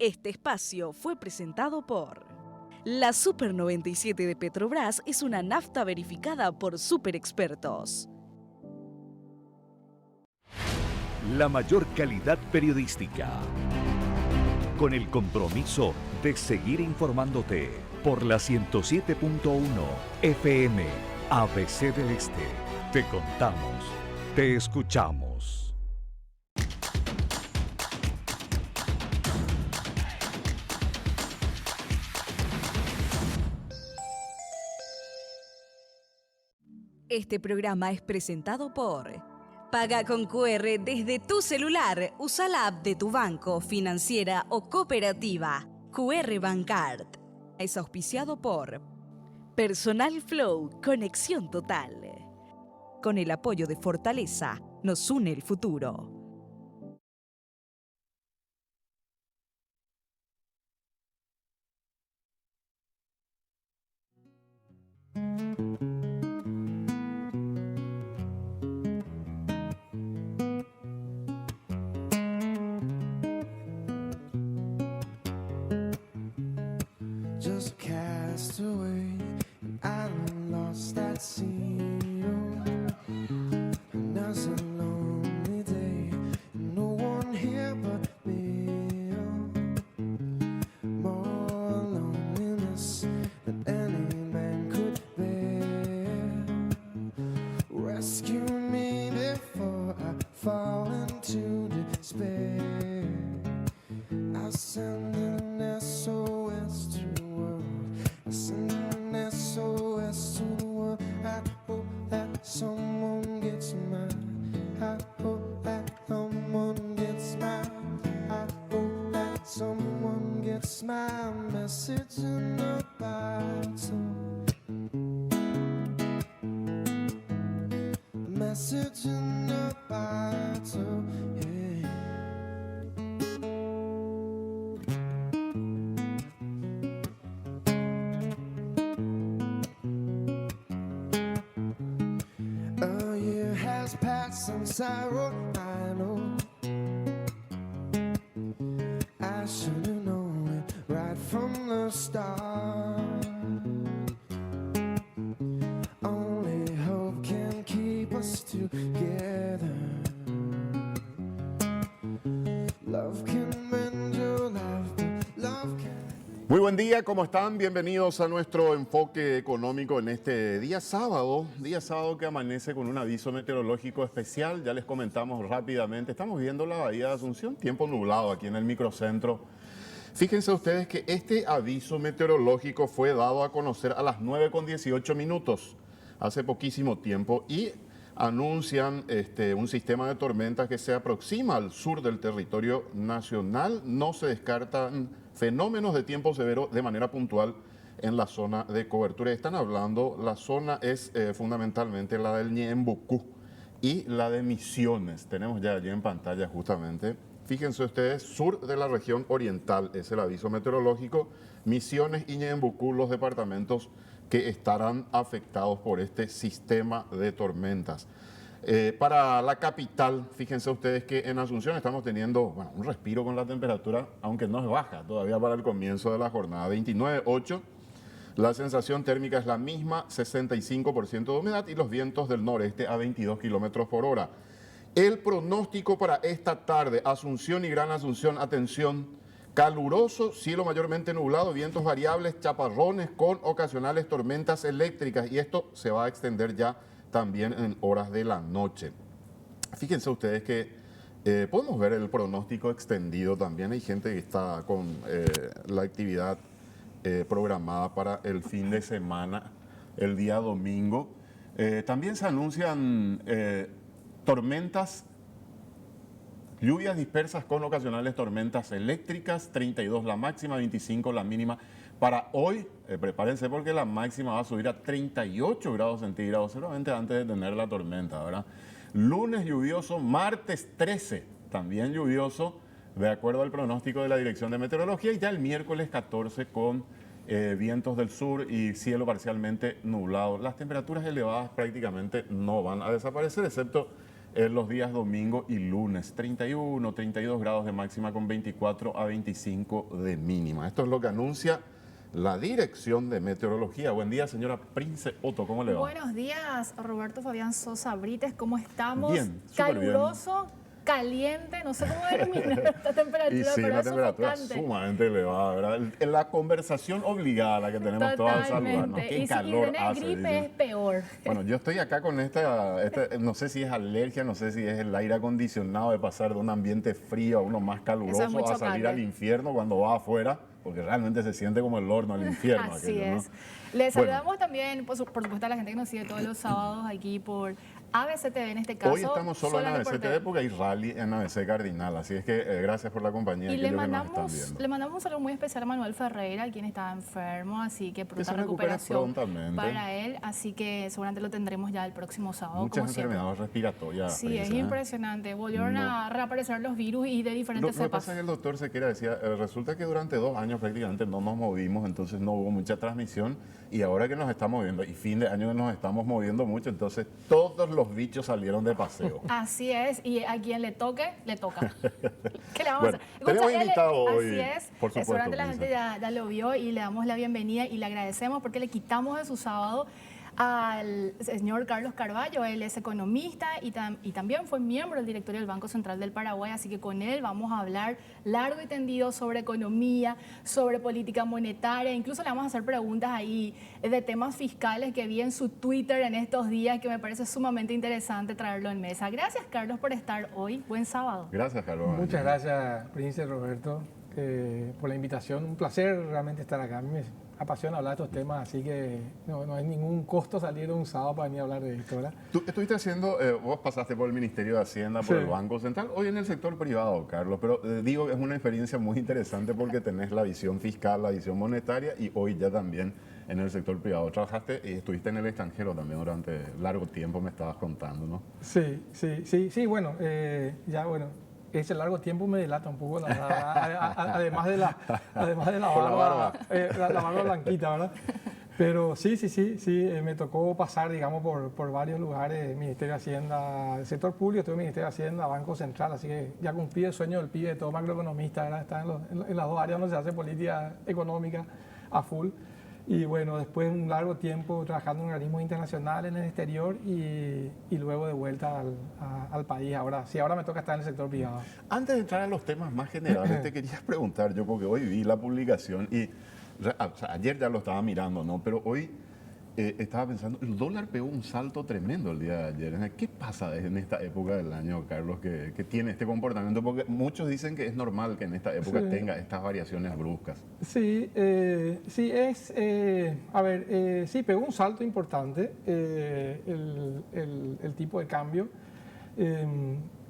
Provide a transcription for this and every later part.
Este espacio fue presentado por... La Super 97 de Petrobras es una nafta verificada por superexpertos. La mayor calidad periodística. Con el compromiso de seguir informándote por la 107.1 FM ABC del Este. Te contamos, te escuchamos. Este programa es presentado por... Paga con QR desde tu celular. Usa la app de tu banco, financiera o cooperativa. QR Bancard. Es auspiciado por Personal Flow, conexión total. Con el apoyo de Fortaleza, nos une el futuro. Just cast away, and I lost that sea. And as a lonely day, no one here but me. More loneliness than any man could bear. Rescue me before I fall into despair. I send an SOS to the world. I send an SOS to the world. I hope that someone gets mine. I hope that someone gets mine. I hope that someone gets my message in the bottle. Message in the bottle. Yeah. A year has passed since I wrote I know. I should have known it right from the start. Only hope can keep us together. Love can mend your life, but love can... Muy buen día, ¿cómo están? Bienvenidos a nuestro enfoque económico en este día sábado que amanece con un aviso meteorológico especial. Ya les comentamos rápidamente, estamos viendo la bahía de Asunción, tiempo nublado aquí en el microcentro. Fíjense ustedes que este aviso meteorológico fue dado a conocer a las 9:18, hace poquísimo tiempo, y anuncian un sistema de tormentas que se aproxima al sur del territorio nacional. No se descartan fenómenos de tiempo severo de manera puntual en la zona de cobertura. Están hablando, la zona es fundamentalmente la del Ñeembucú y la de Misiones. Tenemos ya allí en pantalla justamente. Fíjense ustedes, sur de la región oriental es el aviso meteorológico. Misiones y Ñeembucú, los departamentos que estarán afectados por este sistema de tormentas. Para la capital, fíjense ustedes que en Asunción estamos teniendo un respiro con la temperatura, aunque no es baja todavía para el comienzo de la jornada. 29,8, la sensación térmica es la misma, 65% de humedad y los vientos del noreste a 22 kilómetros por hora. El pronóstico para esta tarde, Asunción y Gran Asunción, atención, caluroso, cielo mayormente nublado, vientos variables, chaparrones con ocasionales tormentas eléctricas, y esto se va a extender ya también en horas de la noche. Fíjense ustedes que podemos ver el pronóstico extendido también. Hay gente que está con la actividad programada para el fin de semana, el día domingo. También se anuncian tormentas, lluvias dispersas con ocasionales tormentas eléctricas, 32 la máxima, 25 la mínima. Para hoy, prepárense porque la máxima va a subir a 38 grados centígrados, seguramente antes de tener la tormenta, ¿verdad? Lunes lluvioso, martes 13, también lluvioso, de acuerdo al pronóstico de la Dirección de Meteorología, y ya el miércoles 14 con vientos del sur y cielo parcialmente nublado. Las temperaturas elevadas prácticamente no van a desaparecer, excepto los días domingo y lunes. 31, 32 grados de máxima con 24 a 25 de mínima. Esto es lo que anuncia la Dirección de Meteorología. Buen día, señora Prince Otto, ¿cómo le va? Buenos días, Roberto Fabián Sosa Brites, ¿cómo estamos? Bien, súper bien. Caluroso, caliente, no sé cómo denominar esta temperatura, Y sí, pero la es temperatura sofocante. sumamente elevada, ¿verdad? La conversación obligada la que tenemos todos al saludarnos. Totalmente. Qué Y si calor tenés hace, gripe dicen. es peor. Bueno, yo estoy acá con no sé si es alergia, no sé si es el aire acondicionado de pasar de un ambiente frío a uno más caluroso, Eso es muy a salir chocante. al infierno cuando va afuera, porque realmente se siente como el horno al infierno. Así aquello, ¿no? es. Les Bueno. saludamos también, por supuesto, a la gente que nos sigue todos los sábados aquí por ABCTV en este caso. Hoy estamos solo en Solamente por ABCTV porque hay rally en ABC Cardinal, así es que gracias por la compañía. Y aquellos le que nos están mandamos, viendo. le mandamos un saludo muy especial a Manuel Ferreira, quien estaba enfermo, así que Que pronta se recupere recuperación prontamente. para él, así que seguramente lo tendremos ya el próximo sábado, Muchas como siempre. enfermedades respiratorias. Sí, es Prince, ¿eh? impresionante. Volvieron a reaparecer los virus y de Lo diferentes que cepas. pasa es que el doctor Sequeira decía, resulta que durante 2 años prácticamente no nos movimos, entonces no hubo mucha transmisión, y ahora que nos estamos moviendo, y fin de año que nos estamos moviendo mucho, entonces todos los bichos salieron de paseo. Así es, y a quien le toque, le toca. ¿Qué le vamos Bueno, a hacer? tenemos Escucha, invitado hoy, así es, por supuesto, seguramente la Prince. gente ya lo vio y le damos la bienvenida y le agradecemos porque le quitamos de su sábado al señor Carlos Carballo. Él es economista y también fue miembro del directorio del Banco Central del Paraguay, así que con él vamos a hablar largo y tendido sobre economía, sobre política monetaria, incluso le vamos a hacer preguntas ahí de temas fiscales que vi en su Twitter en estos días que me parece sumamente interesante traerlo en mesa. Gracias, Carlos, por estar hoy. Buen sábado. Gracias, Carlos. Muchas gracias, Prince Roberto, por la invitación. Un placer realmente estar acá. A mí me apasiona hablar de estos temas, así que no hay ningún costo salir un sábado para venir a hablar de esto, ¿verdad? Tú estuviste haciendo, vos pasaste por el Ministerio de Hacienda, por Sí. el Banco Central, hoy en el sector privado, Carlos, pero digo que es una experiencia muy interesante porque tenés la visión fiscal, la visión monetaria y hoy ya también en el sector privado. Trabajaste y estuviste en el extranjero también durante largo tiempo, me estabas contando, ¿no? Sí, bueno, ese largo tiempo me delata un poco, además de la barba, la barba blanquita, ¿verdad? Pero sí, me tocó pasar, digamos, por varios lugares, Ministerio de Hacienda, el sector público, estuve en Ministerio de Hacienda, Banco Central, así que ya cumplí el sueño del pibe de todo macroeconomista, ¿verdad? Está en las dos áreas donde se hace política económica a full. Y bueno, después de un largo tiempo trabajando en organismos internacionales en el exterior y luego de vuelta al país. Ahora me toca estar en el sector privado. Antes de entrar a los temas más generales, te quería preguntar yo, porque hoy vi la publicación y o sea, ayer ya lo estaba mirando, ¿no? Pero hoy estaba pensando, el dólar pegó un salto tremendo el día de ayer. ¿Qué pasa en esta época del año, Carlos, que tiene este comportamiento? Porque muchos dicen que es normal que en esta época Sí. tenga estas variaciones bruscas. Sí, sí, pegó un salto importante el tipo de cambio.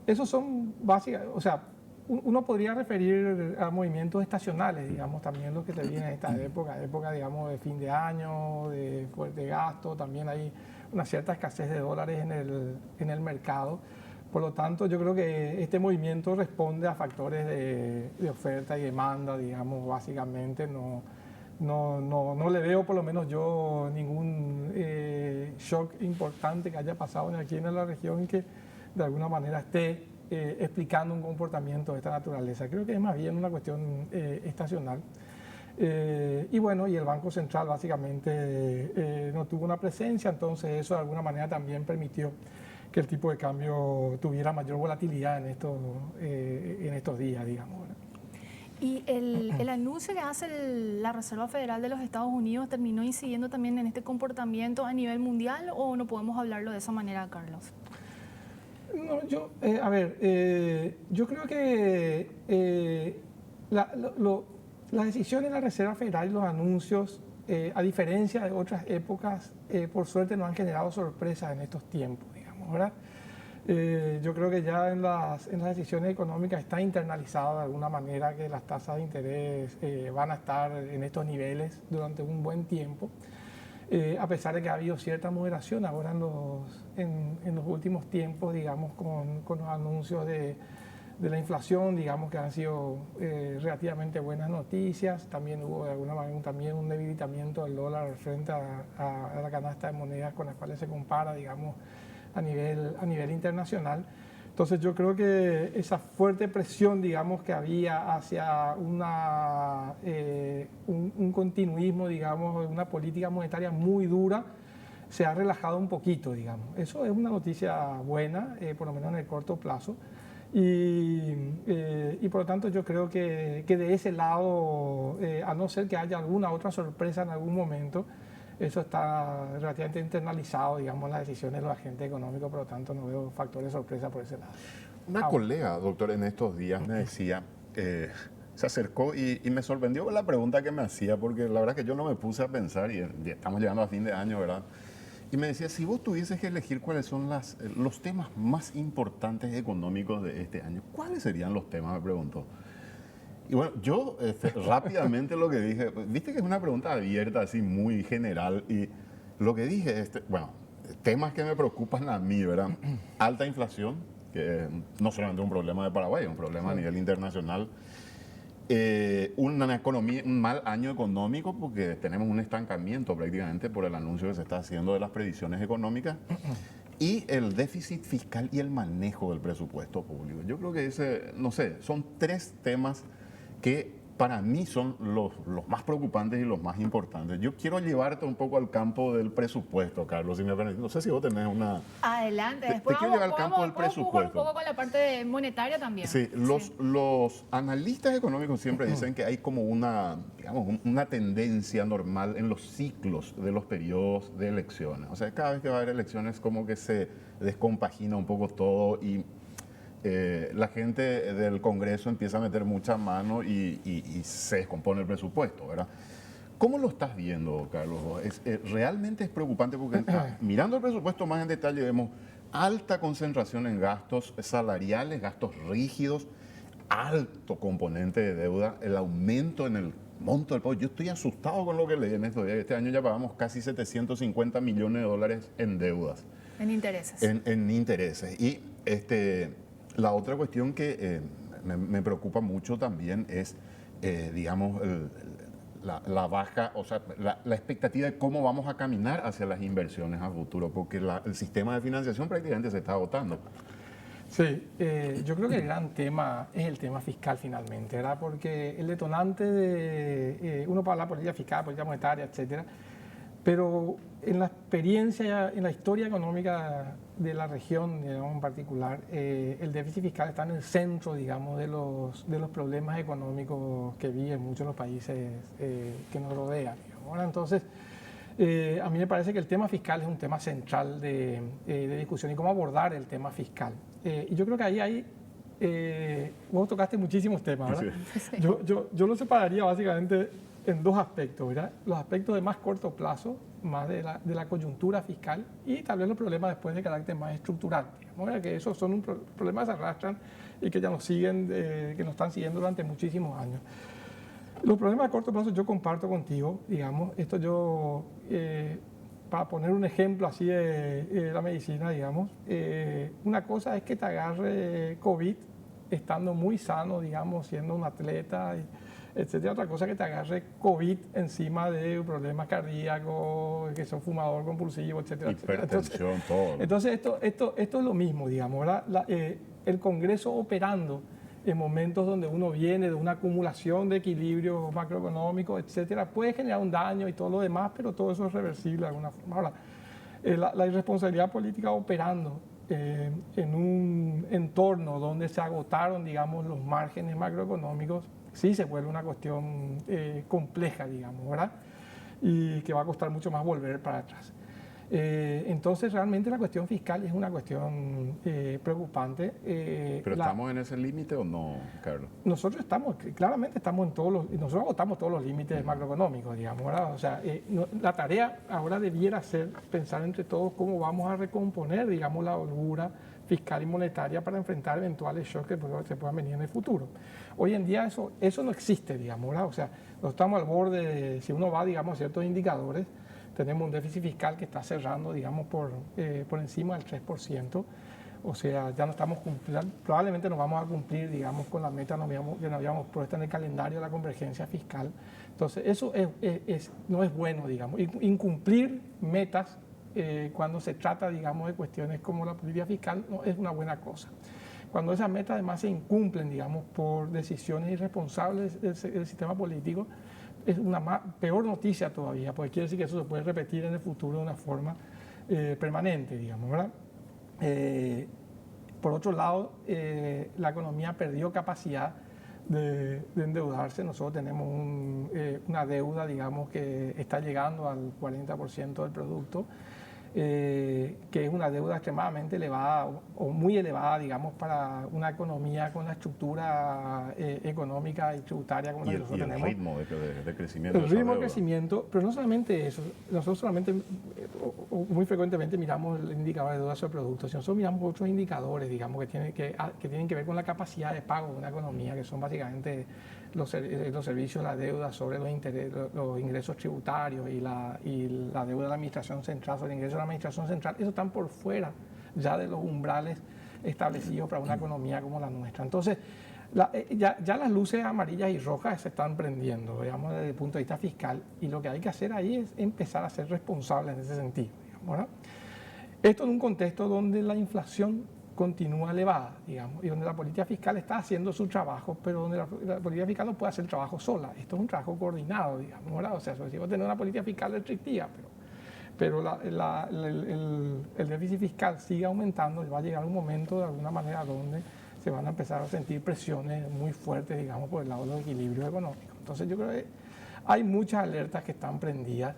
Esos son básicamente, o sea, uno podría referir a movimientos estacionales, digamos, también los que se vienen en esta época, digamos, de fin de año, de fuerte gasto, también hay una cierta escasez de dólares en el mercado. Por lo tanto, yo creo que este movimiento responde a factores de oferta y demanda, digamos, básicamente. No le veo, por lo menos yo, ningún shock importante que haya pasado aquí en la región y que de alguna manera esté explicando un comportamiento de esta naturaleza. Creo que es más bien una cuestión estacional. Y bueno, y el Banco Central básicamente no tuvo una presencia, entonces eso de alguna manera también permitió que el tipo de cambio tuviera mayor volatilidad en estos días, digamos. ¿Verdad? Y el anuncio que hace la Reserva Federal de los Estados Unidos terminó incidiendo también en este comportamiento a nivel mundial, ¿o no podemos hablarlo de esa manera, Carlos? No, yo creo que la decisión de la Reserva Federal y los anuncios, a diferencia de otras épocas, por suerte no han generado sorpresas en estos tiempos, digamos, ¿verdad? Yo creo que ya en las decisiones económicas está internalizado de alguna manera que las tasas de interés van a estar en estos niveles durante un buen tiempo. A pesar de que ha habido cierta moderación ahora en los últimos tiempos, digamos, con los anuncios de la inflación, digamos que han sido relativamente buenas noticias. También hubo de alguna manera también un debilitamiento del dólar frente a la canasta de monedas con las cuales se compara, digamos, a nivel internacional. Entonces yo creo que esa fuerte presión, digamos, que había hacia un continuismo, digamos, una política monetaria muy dura, se ha relajado un poquito, digamos. Eso es una noticia buena, por lo menos en el corto plazo. Y por lo tanto yo creo que de ese lado, a no ser que haya alguna otra sorpresa en algún momento, eso está relativamente internalizado, digamos, las decisiones de los agentes económicos, por lo tanto no veo factores de sorpresa por ese lado. Una colega, doctor, en estos días me decía, se acercó y me sorprendió con la pregunta que me hacía, porque la verdad que yo no me puse a pensar, y estamos llegando a fin de año, ¿verdad? Y me decía, si vos tuvieses que elegir cuáles son los temas más importantes económicos de este año, ¿cuáles serían los temas? Me preguntó. Y bueno, yo rápidamente lo que dije, viste que es una pregunta abierta, así muy general, y lo que dije, bueno, temas que me preocupan a mí, ¿verdad? Alta inflación, que no solamente es un problema de Paraguay, es un problema a nivel internacional. Una economía, un mal año económico, porque tenemos un estancamiento prácticamente por el anuncio que se está haciendo de las previsiones económicas. Y el déficit fiscal y el manejo del presupuesto público. Yo creo que no sé, son tres temas que para mí son los más preocupantes y los más importantes. Yo quiero llevarte un poco al campo del presupuesto, Carlos, si me permites. No sé si vos tenés una... Adelante, Te después quiero llevar al campo del podemos jugar presupuesto. un poco con la parte monetaria también. Sí, los analistas económicos siempre dicen que hay como digamos, una tendencia normal en los ciclos de los periodos de elecciones. O sea, cada vez que va a haber elecciones como que se descompagina un poco todo y la gente del Congreso empieza a meter mucha mano y se descompone el presupuesto, ¿verdad? ¿Cómo lo estás viendo, Carlos? Realmente es preocupante porque mirando el presupuesto más en detalle vemos alta concentración en gastos salariales, gastos rígidos, alto componente de deuda, el aumento en el monto del pago. Yo estoy asustado con lo que leí en estos días. Este año ya pagamos casi 750 millones de dólares en deudas. En intereses. En intereses. Y la otra cuestión que me preocupa mucho también es, digamos, la baja, o sea, la expectativa de cómo vamos a caminar hacia las inversiones a futuro, porque el sistema de financiación prácticamente se está agotando. Sí, yo creo que el gran tema es el tema fiscal finalmente, ¿verdad? Porque el detonante de, uno puede hablar de política fiscal, política monetaria, etcétera, pero en la experiencia, en la historia económica de la región, digamos, en particular, el déficit fiscal está en el centro, digamos, de los problemas económicos que viven muchos de los países que nos rodean, digamos. Entonces, a mí me parece que el tema fiscal es un tema central de discusión y cómo abordar el tema fiscal. Y yo creo que ahí hay, vos tocaste muchísimos temas, ¿verdad? Sí. Yo lo separaría básicamente en dos aspectos, ¿verdad? Los aspectos de más corto plazo, más de la coyuntura fiscal, y tal vez los problemas después de carácter más estructural, digamos, ¿verdad? Que esos son problemas que se arrastran y que ya nos siguen, que nos están siguiendo durante muchísimos años. Los problemas de corto plazo yo comparto contigo, digamos, esto yo, para poner un ejemplo así de la medicina, digamos, una cosa es que te agarre COVID estando muy sano, digamos, siendo un atleta, etcétera. Otra cosa es que te agarre COVID encima de problemas cardíacos, que son fumador compulsivo, etcétera. Hipertensión, todo. Entonces esto es lo mismo, digamos, ¿verdad? El Congreso operando en momentos donde uno viene de una acumulación de equilibrios macroeconómicos, etcétera, puede generar un daño y todo lo demás, pero todo eso es reversible de alguna forma. Ahora, la irresponsabilidad política operando en un entorno donde se agotaron, digamos, los márgenes macroeconómicos, sí se vuelve una cuestión compleja, digamos, ¿verdad? Y que va a costar mucho más volver para atrás. Entonces, realmente la cuestión fiscal es una cuestión preocupante. ¿Pero estamos en ese límite o no, Carlos? Nosotros claramente estamos en nosotros agotamos todos los límites macroeconómicos, digamos, ¿verdad? O sea, la tarea ahora debiera ser pensar entre todos cómo vamos a recomponer, digamos, la holgura fiscal y monetaria para enfrentar eventuales shocks que se puedan venir en el futuro. Hoy en día eso no existe, digamos, ¿verdad? O sea, nosotros estamos al borde, si uno va, digamos, a ciertos indicadores, tenemos un déficit fiscal que está cerrando, digamos, por encima del 3%. O sea, ya no estamos cumpliendo, probablemente no vamos a cumplir, digamos, con la meta que nos habíamos puesto en el calendario de la convergencia fiscal. Entonces, eso no es bueno, digamos. Incumplir metas cuando se trata, digamos, de cuestiones como la política fiscal, no es una buena cosa. Cuando esas metas además se incumplen, digamos, por decisiones irresponsables del sistema político, es una peor noticia todavía, porque quiere decir que eso se puede repetir en el futuro de una forma permanente, digamos, ¿verdad? Por otro lado, la economía perdió capacidad de endeudarse. Nosotros tenemos una deuda, digamos, que está llegando al 40% del producto, que es una deuda extremadamente elevada o muy elevada, digamos, para una economía con la estructura económica y tributaria como la que nosotros tenemos. Y el ritmo de crecimiento. El ritmo de crecimiento, pero no solamente eso, nosotros solamente muy frecuentemente miramos el indicador de deuda sobre producto, sino nosotros miramos otros indicadores, digamos, que tienen que ver con la capacidad de pago de una economía, que son básicamente los servicios, la deuda sobre los ingresos tributarios y la deuda de la administración central sobre el ingreso de la administración central. Eso están por fuera ya de los umbrales establecidos para una economía como la nuestra. Entonces, ya las luces amarillas y rojas se están prendiendo, digamos, desde el punto de vista fiscal, y lo que hay que hacer ahí es empezar a ser responsables en ese sentido, digamos, ¿verdad? Esto en un contexto donde la inflación continúa elevada, digamos, y donde la política fiscal está haciendo su trabajo, pero donde la política fiscal no puede hacer el trabajo sola. Esto es un trabajo coordinado, digamos, ¿verdad? O sea, si vos tenés una política fiscal restrictiva, pero el déficit fiscal sigue aumentando, y va a llegar un momento de alguna manera donde se van a empezar a sentir presiones muy fuertes, digamos, por el lado de los equilibrios económicos. Entonces yo creo que hay muchas alertas que están prendidas.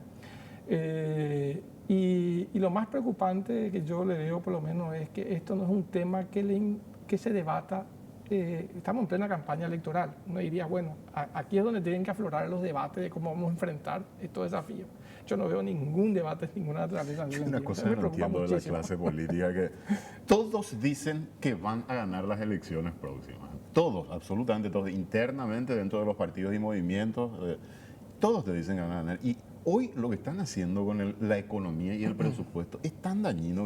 Y lo más preocupante que yo le veo, por lo menos, es que esto no es un tema que se debata. Estamos en plena campaña electoral. Uno diría, bueno, aquí es donde tienen que aflorar los debates de cómo vamos a enfrentar estos desafíos. Yo no veo ningún debate, ninguna naturaleza. Una cosa que no entiendo de la clase política, que todos dicen que van a ganar las elecciones próximas. Todos, absolutamente todos, internamente dentro de los partidos y movimientos, todos te dicen que van a ganar. Y hoy lo que están haciendo con la economía y el presupuesto es tan dañino.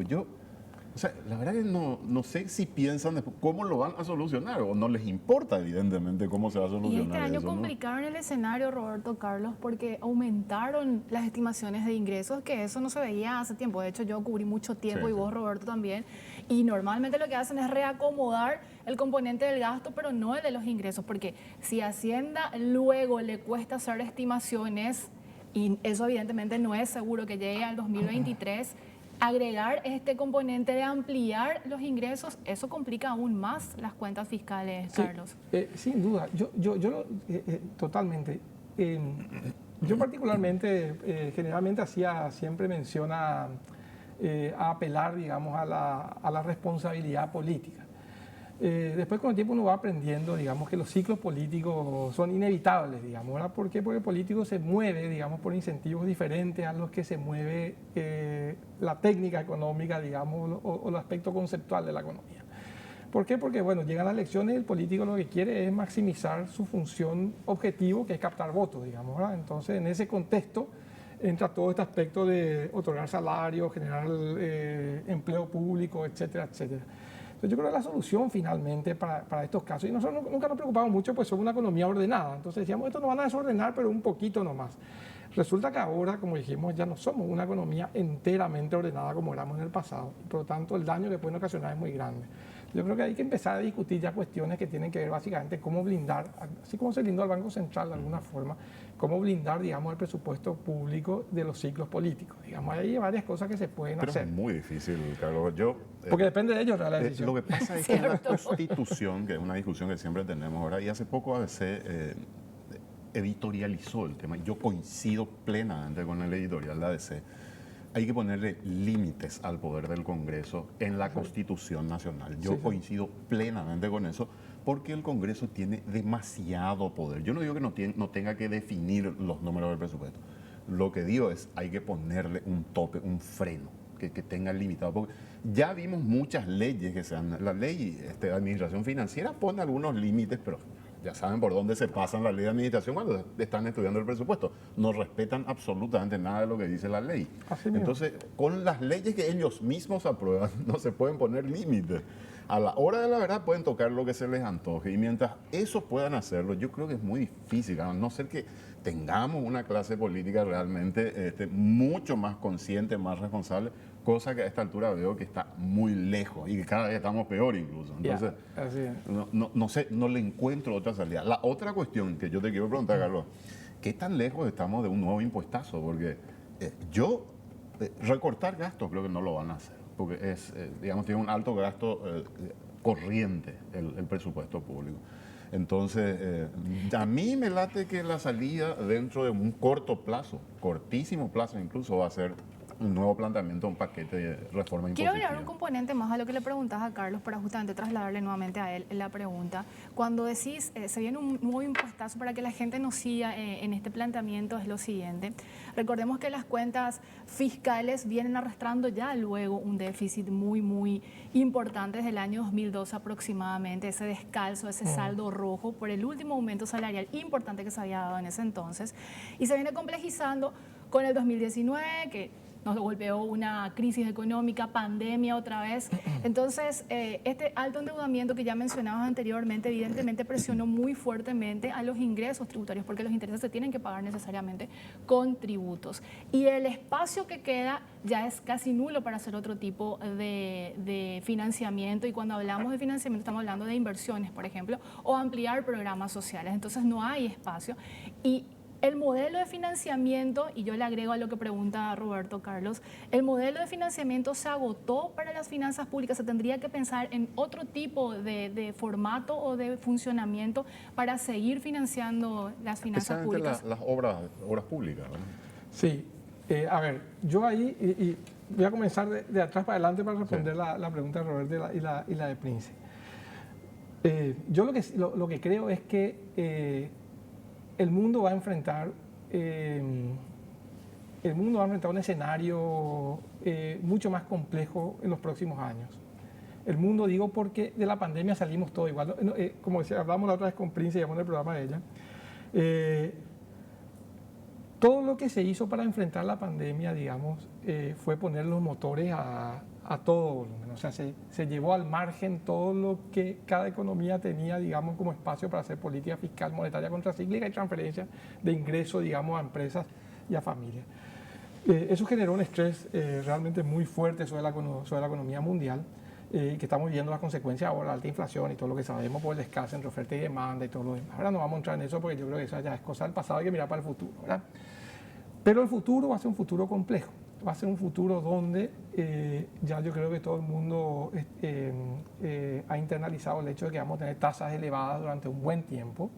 O sea, la verdad que no sé si piensan después cómo lo van a solucionar, o no les importa, evidentemente, cómo se va a solucionar. Y este año eso, ¿no? complicaron el escenario, Roberto Carlos, porque aumentaron las estimaciones de ingresos, que eso no se veía hace tiempo. De hecho, yo cubrí mucho tiempo, Sí, y vos, sí. Roberto, también. Y normalmente lo que hacen es reacomodar el componente del gasto, pero no el de los ingresos, porque si Hacienda luego le cuesta hacer estimaciones, y eso evidentemente no es seguro que llegue al 2023, agregar este componente de ampliar los ingresos, eso complica aún más las cuentas fiscales, Sí, Carlos. sin duda, totalmente. Yo particularmente, generalmente siempre mención a apelar, digamos, a la responsabilidad política. Después, con el tiempo, uno va aprendiendo, digamos, que los ciclos políticos son inevitables, digamos, ¿verdad? ¿Por qué? Porque el político se mueve, digamos, por incentivos diferentes a los que se mueve la técnica económica, digamos, o el aspecto conceptual de la economía. ¿Por qué? Porque, bueno, llegan las elecciones y el político lo que quiere es maximizar su función objetivo, que es captar votos, digamos, ¿verdad? Entonces, en ese contexto entra todo este aspecto de otorgar salarios, generar empleo público, etcétera, etcétera. Entonces, yo creo que la solución finalmente para estos casos, y nosotros nunca nos preocupamos mucho, pues somos una economía ordenada, entonces decíamos, esto nos van a desordenar, pero un poquito nomás. Resulta que ahora, como dijimos, ya no somos una economía enteramente ordenada como éramos en el pasado, y por lo tanto el daño que pueden ocasionar es muy grande. Yo creo que hay que empezar a discutir ya cuestiones que tienen que ver básicamente cómo blindar, así como se blindó al Banco Central de alguna forma, cómo blindar, digamos, el presupuesto público de los ciclos políticos. Digamos, hay varias cosas que se pueden Pero hacer. es muy difícil, Carlos. Porque depende de ellos la decisión. Lo que pasa es que la Constitución, que es una discusión que siempre tenemos ahora, y hace poco ABC editorializó el tema. Yo coincido plenamente con el editorial de ABC. Hay que ponerle límites al poder del Congreso en la Constitución Nacional. Yo coincido plenamente con eso, porque el Congreso tiene demasiado poder. Yo no digo que no tenga que definir los números del presupuesto. Lo que digo es, hay que ponerle un tope, un freno, que tenga limitado. Porque ya vimos muchas leyes que la ley de administración financiera pone algunos límites, pero ya saben por dónde se pasan la ley de administración cuando están estudiando el presupuesto. No respetan absolutamente nada de lo que dice la ley. Así mismo. Entonces, con las leyes que ellos mismos aprueban, no se pueden poner límites. a la hora de la verdad pueden tocar lo que se les antoje. Y mientras eso puedan hacerlo, yo creo que es muy difícil, a no ser que tengamos una clase política realmente mucho más consciente, más responsable, cosa que a esta altura veo que está muy lejos y que cada vez estamos peor incluso. Entonces, así es. no sé, no le encuentro otra salida. La otra cuestión que yo te quiero preguntar, Carlos, ¿qué tan lejos estamos de un nuevo impuestazo? Porque recortar gastos creo que no lo van a hacer, porque digamos, tiene un alto gasto corriente el presupuesto público. Entonces, a mí me late que la salida dentro de un corto plazo, cortísimo plazo incluso, va a ser un nuevo planteamiento, un paquete de reforma impositiva. Quiero agregar un componente más a lo que le preguntas a Carlos para justamente trasladarle nuevamente a él la pregunta. Cuando decís se viene un nuevo impuestazo para que la gente nos siga en este planteamiento, es lo siguiente. Recordemos que las cuentas fiscales vienen arrastrando ya luego un déficit muy, muy importante desde el año 2012 aproximadamente, ese descalzo, ese saldo rojo por el último aumento salarial importante que se había dado en ese entonces. Y se viene complejizando con el 2019, que nos golpeó una crisis económica, pandemia otra vez. Entonces, este alto endeudamiento que ya mencionabas anteriormente, evidentemente presionó muy fuertemente a los ingresos tributarios, porque los intereses se tienen que pagar necesariamente con tributos. Y el espacio que queda ya es casi nulo para hacer otro tipo de financiamiento. Y cuando hablamos de financiamiento, estamos hablando de inversiones, por ejemplo, o ampliar programas sociales. Entonces, no hay espacio. Y el modelo de financiamiento, y yo le agrego a lo que pregunta Roberto Carlos, el modelo de financiamiento se agotó para las finanzas públicas. Se tendría que pensar en otro tipo de formato o de funcionamiento para seguir financiando las finanzas públicas. Las obras públicas, ¿no? Sí, a ver, yo ahí y voy a comenzar de atrás para adelante para responder la pregunta de Roberto y la de Prince. Yo lo que creo es que el mundo va a enfrentar un escenario mucho más complejo en los próximos años. El mundo, digo, porque de la pandemia salimos todos igual. Como decía, hablamos la otra vez con Prince, llamamos en el programa de ella. Todo lo que se hizo para enfrentar la pandemia, digamos, fue poner los motores a todo volumen. O sea, se llevó al margen todo lo que cada economía tenía, digamos, como espacio para hacer política fiscal, monetaria contracíclica y transferencia de ingresos, digamos, a empresas y a familias. Eso generó un estrés realmente muy fuerte sobre la economía mundial, que estamos viendo las consecuencias ahora, la alta inflación y todo lo que sabemos por el descanso entre oferta y demanda y todo lo demás. Ahora no vamos a entrar en eso porque yo creo que eso ya es cosa del pasado, hay que mirar para el futuro, ¿verdad? Pero el futuro va a ser un futuro complejo, va a ser un futuro donde ya yo creo que todo el mundo ha internalizado el hecho de que vamos a tener tasas elevadas durante un buen tiempo.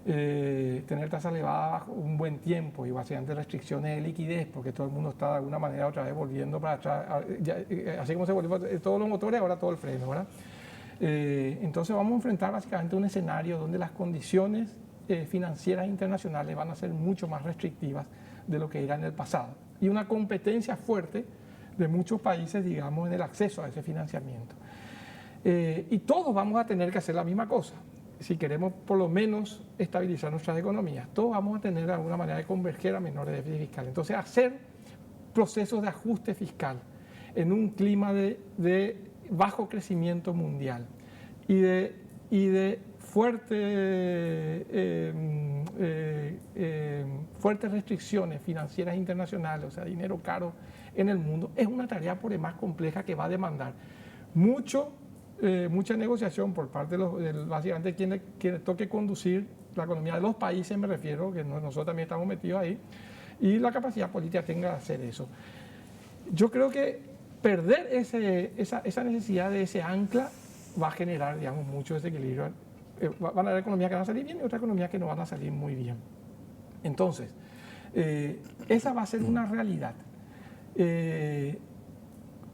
Tener tasas elevadas un buen tiempo y básicamente restricciones de liquidez, porque todo el mundo está de alguna manera otra vez volviendo para atrás, así como se volvió todos los motores, ahora todo el freno, ¿verdad? Entonces vamos a enfrentar básicamente un escenario donde las condiciones financieras internacionales van a ser mucho más restrictivas de lo que era en el pasado y una competencia fuerte de muchos países, digamos, en el acceso a ese financiamiento. Y todos vamos a tener que hacer la misma cosa. Si queremos por lo menos estabilizar nuestras economías, todos vamos a tener de alguna manera de converger a menores déficit fiscal. Entonces, hacer procesos de ajuste fiscal en un clima de bajo crecimiento mundial y de fuertes restricciones financieras internacionales, o sea, dinero caro en el mundo, es una tarea por demás compleja que va a demandar mucha negociación por parte de básicamente quienes toque conducir la economía de los países, me refiero, que nosotros también estamos metidos ahí, y la capacidad política tenga de hacer eso. Yo creo que perder esa necesidad de ese ancla va a generar, digamos, mucho desequilibrio. Van a haber economías que van a salir bien y otras economías que no van a salir muy bien. Entonces, esa va a ser una realidad.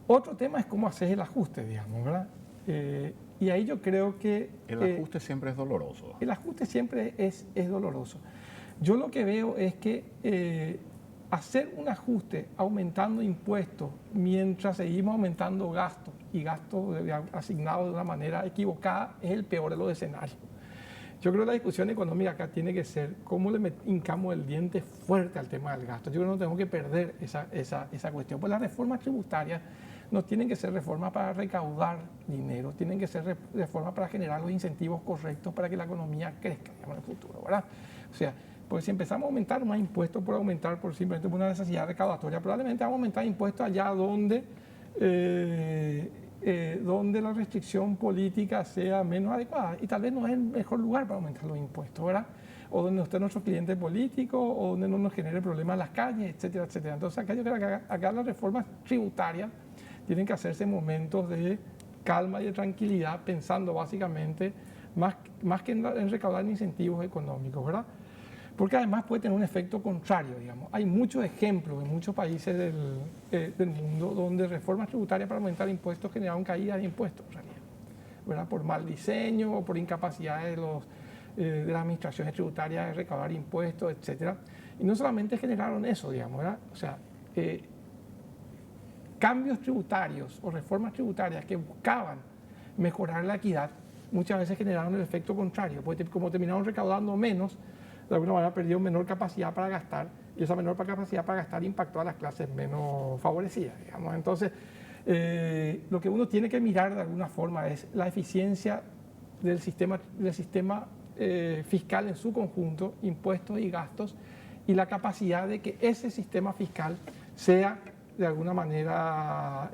Otro tema es cómo hacer el ajuste, digamos, ¿verdad? Y ahí yo creo que... El ajuste siempre es doloroso. El ajuste siempre es doloroso. Yo lo que veo es que hacer un ajuste aumentando impuestos mientras seguimos aumentando gastos y gastos asignados de una manera equivocada es el peor de los escenarios. Yo creo que la discusión económica acá tiene que ser cómo le hincamos el diente fuerte al tema del gasto. Yo creo que no tenemos que perder esa cuestión. Pues las reformas tributarias no tienen que ser reformas para recaudar dinero, tienen que ser reformas para generar los incentivos correctos para que la economía crezca, digamos, en el futuro, ¿verdad? O sea, pues si empezamos a aumentar más impuestos por aumentar, simplemente por una necesidad recaudatoria, probablemente vamos a aumentar impuestos allá donde la restricción política sea menos adecuada, y tal vez no es el mejor lugar para aumentar los impuestos, ¿verdad? O donde no esté nuestro cliente político, o donde no nos genere problemas en las calles, etcétera, etcétera. Entonces acá yo creo que acá las reformas tributarias tienen que hacerse en momentos de calma y de tranquilidad, pensando básicamente más que en recaudar incentivos económicos, ¿verdad? Porque además puede tener un efecto contrario, digamos. Hay muchos ejemplos en muchos países del mundo donde reformas tributarias para aumentar impuestos generaron caídas de impuestos, en realidad, ¿verdad? Por mal diseño o por incapacidad de las administraciones tributarias de recaudar impuestos, etcétera. Y no solamente generaron eso, digamos, ¿verdad? O sea, cambios tributarios o reformas tributarias que buscaban mejorar la equidad muchas veces generaron el efecto contrario, porque como terminaron recaudando menos, de alguna manera perdieron menor capacidad para gastar, y esa menor capacidad para gastar impactó a las clases menos favorecidas, digamos. Entonces, lo que uno tiene que mirar de alguna forma es la eficiencia del sistema fiscal en su conjunto, impuestos y gastos, y la capacidad de que ese sistema fiscal sea de alguna manera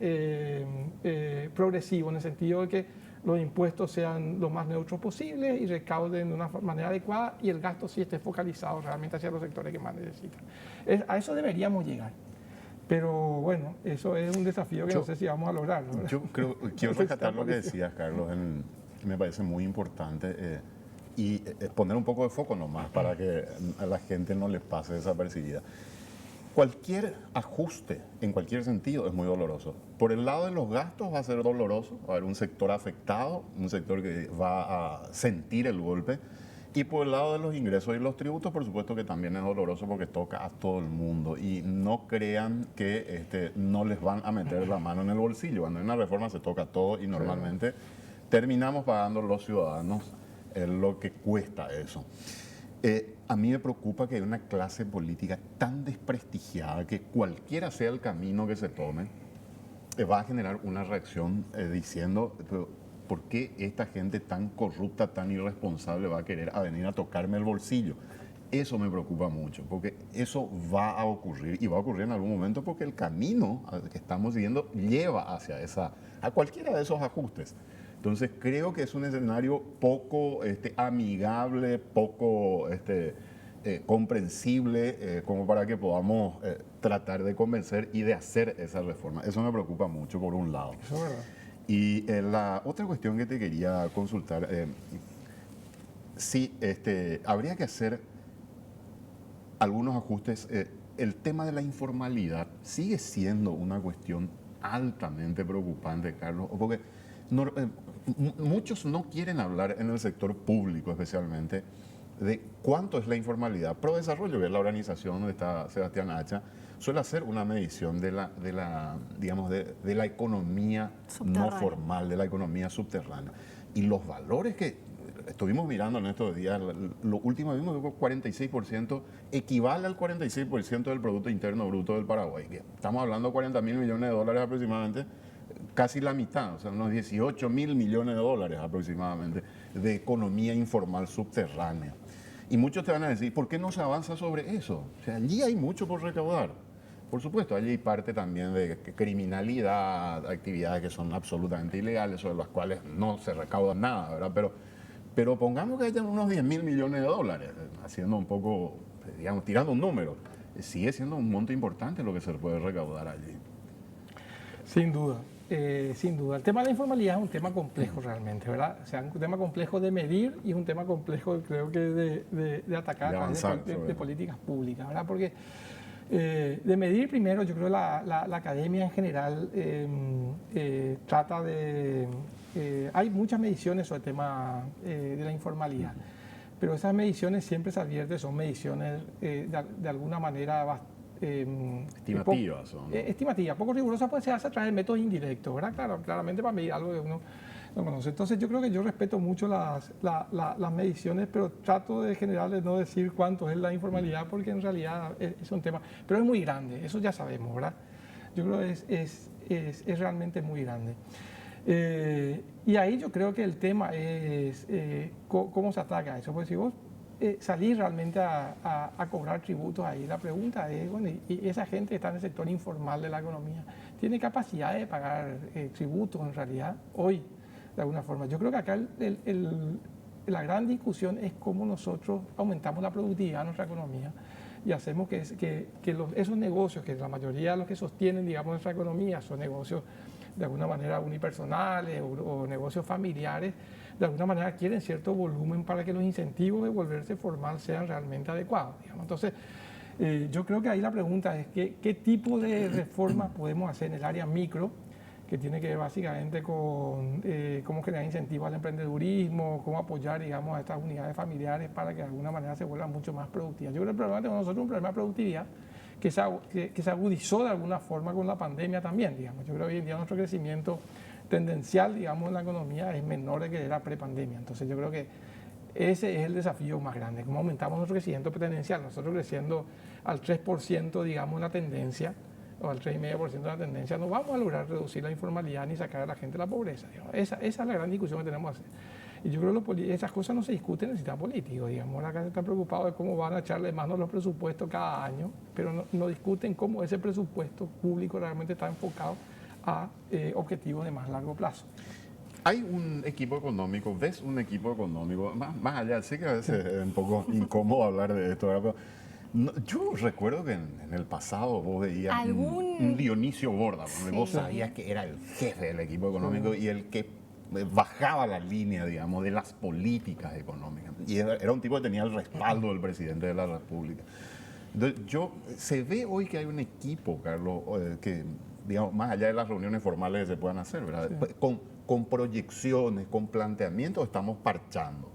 progresivo, en el sentido de que los impuestos sean lo más neutros posible y recauden de una manera adecuada, y el gasto sí esté focalizado realmente hacia los sectores que más necesitan. A eso deberíamos llegar. Pero bueno, eso es un desafío que no sé si vamos a lograrlo, ¿verdad? Yo quiero rescatar lo que decías, Carlos, me parece muy importante, y poner un poco de foco nomás para que a la gente no les pase desapercibida. Cualquier ajuste en cualquier sentido es muy doloroso. Por el lado de los gastos va a ser doloroso, va a haber un sector afectado, un sector que va a sentir el golpe. Y por el lado de los ingresos y los tributos, por supuesto que también es doloroso porque toca a todo el mundo. Y no crean que no les van a meter la mano en el bolsillo. Cuando hay una reforma se toca todo y normalmente terminamos pagando los ciudadanos lo que cuesta eso. A mí me preocupa que hay una clase política tan desprestigiada que cualquiera sea el camino que se tome, va a generar una reacción diciendo, ¿por qué esta gente tan corrupta, tan irresponsable va a querer venir a tocarme el bolsillo? Eso me preocupa mucho, porque eso va a ocurrir, y va a ocurrir en algún momento porque el camino que estamos siguiendo lleva a cualquiera de esos ajustes. Entonces creo que es un escenario poco amigable, poco comprensible, como para que podamos tratar de convencer y de hacer esa reforma. Eso me preocupa mucho, por un lado. Eso es verdad. Y la otra cuestión que te quería consultar, sí, habría que hacer algunos ajustes. El tema de la informalidad sigue siendo una cuestión altamente preocupante, Carlos, porque muchos no quieren hablar en el sector público especialmente de cuánto es la informalidad. ProDesarrollo, que es la organización donde está Sebastián Hacha, suele hacer una medición de la economía no formal, de la economía subterránea. Y los valores que estuvimos mirando en estos días, lo último vimos que 46% equivale al 46% del Producto Interno Bruto del Paraguay. Estamos hablando de 40 mil millones de dólares aproximadamente, casi la mitad, o sea, unos 18 mil millones de dólares aproximadamente de economía informal subterránea. Y muchos te van a decir, ¿por qué no se avanza sobre eso? O sea, allí hay mucho por recaudar. Por supuesto, allí hay parte también de criminalidad, actividades que son absolutamente ilegales, sobre las cuales no se recauda nada, ¿verdad? Pero pongamos que hayan unos 10 mil millones de dólares, haciendo un poco, digamos, tirando un número. Sigue siendo un monto importante lo que se puede recaudar allí. Sin duda. Sin duda. El tema de la informalidad es un tema complejo realmente, ¿verdad? O sea, un tema complejo de medir y es un tema complejo, creo que, de atacar a través de políticas públicas, ¿verdad? Porque de medir primero, yo creo que la academia en general trata de... hay muchas mediciones sobre el tema de la informalidad, pero esas mediciones siempre se advierte, son mediciones de alguna manera estimativas. Estimativas, poco rigurosas, pues se hace a través de métodos indirectos, ¿verdad? Claro, claramente para medir algo que uno no conoce. Entonces yo creo que yo respeto mucho las mediciones, pero trato de general de no decir cuánto es la informalidad, porque en realidad es un tema, pero es muy grande, eso ya sabemos, ¿verdad? Yo creo que es realmente muy grande. Y ahí yo creo que el tema es cómo se ataca eso. Porque si vos salís realmente a cobrar tributos ahí, la pregunta es, bueno, y esa gente que está en el sector informal de la economía, ¿tiene capacidad de pagar tributos en realidad hoy, de alguna forma? Yo creo que acá la gran discusión es cómo nosotros aumentamos la productividad de nuestra economía y hacemos que esos negocios, que la mayoría de los que sostienen, digamos, nuestra economía, son negocios de alguna manera unipersonales o negocios familiares, de alguna manera quieren cierto volumen para que los incentivos de volverse formal sean realmente adecuados, digamos. Entonces, yo creo que ahí la pregunta es qué tipo de reformas podemos hacer en el área micro, que tiene que ver básicamente con cómo generar incentivos al emprendedurismo, cómo apoyar, digamos, a estas unidades familiares para que de alguna manera se vuelvan mucho más productivas. Yo creo que el problema que tenemos nosotros es un problema de productividad que se agudizó de alguna forma con la pandemia también, digamos. Yo creo que hoy en día nuestro crecimiento tendencial, digamos, en la economía es menor de que era prepandemia. Entonces yo creo que ese es el desafío más grande, cómo aumentamos nuestro crecimiento tendencial. Nosotros creciendo al 3%, digamos, la tendencia, o al 3,5% de la tendencia, no vamos a lograr reducir la informalidad ni sacar a la gente de la pobreza. Digamos. Esa es la gran discusión que tenemos que hacer. Y yo creo que esas cosas no se discuten en el sistema político. Digamos, acá se están preocupados de cómo van a echarle mano a los presupuestos cada año, pero no discuten cómo ese presupuesto público realmente está enfocado a objetivos de más largo plazo. Hay un equipo económico, ¿ves un equipo económico? Más allá, sé que a veces es un poco incómodo hablar de esto, ¿verdad? Pero yo recuerdo que en el pasado vos veías un Dionisio Borda, donde vos sabías que era el jefe del equipo económico y el que bajaba la línea, digamos, de las políticas económicas. Y era un tipo que tenía el respaldo del presidente de la República. Entonces, se ve hoy que hay un equipo, Carlos, que, digamos, más allá de las reuniones formales que se puedan hacer, ¿verdad? Con proyecciones, con planteamientos, estamos parchando.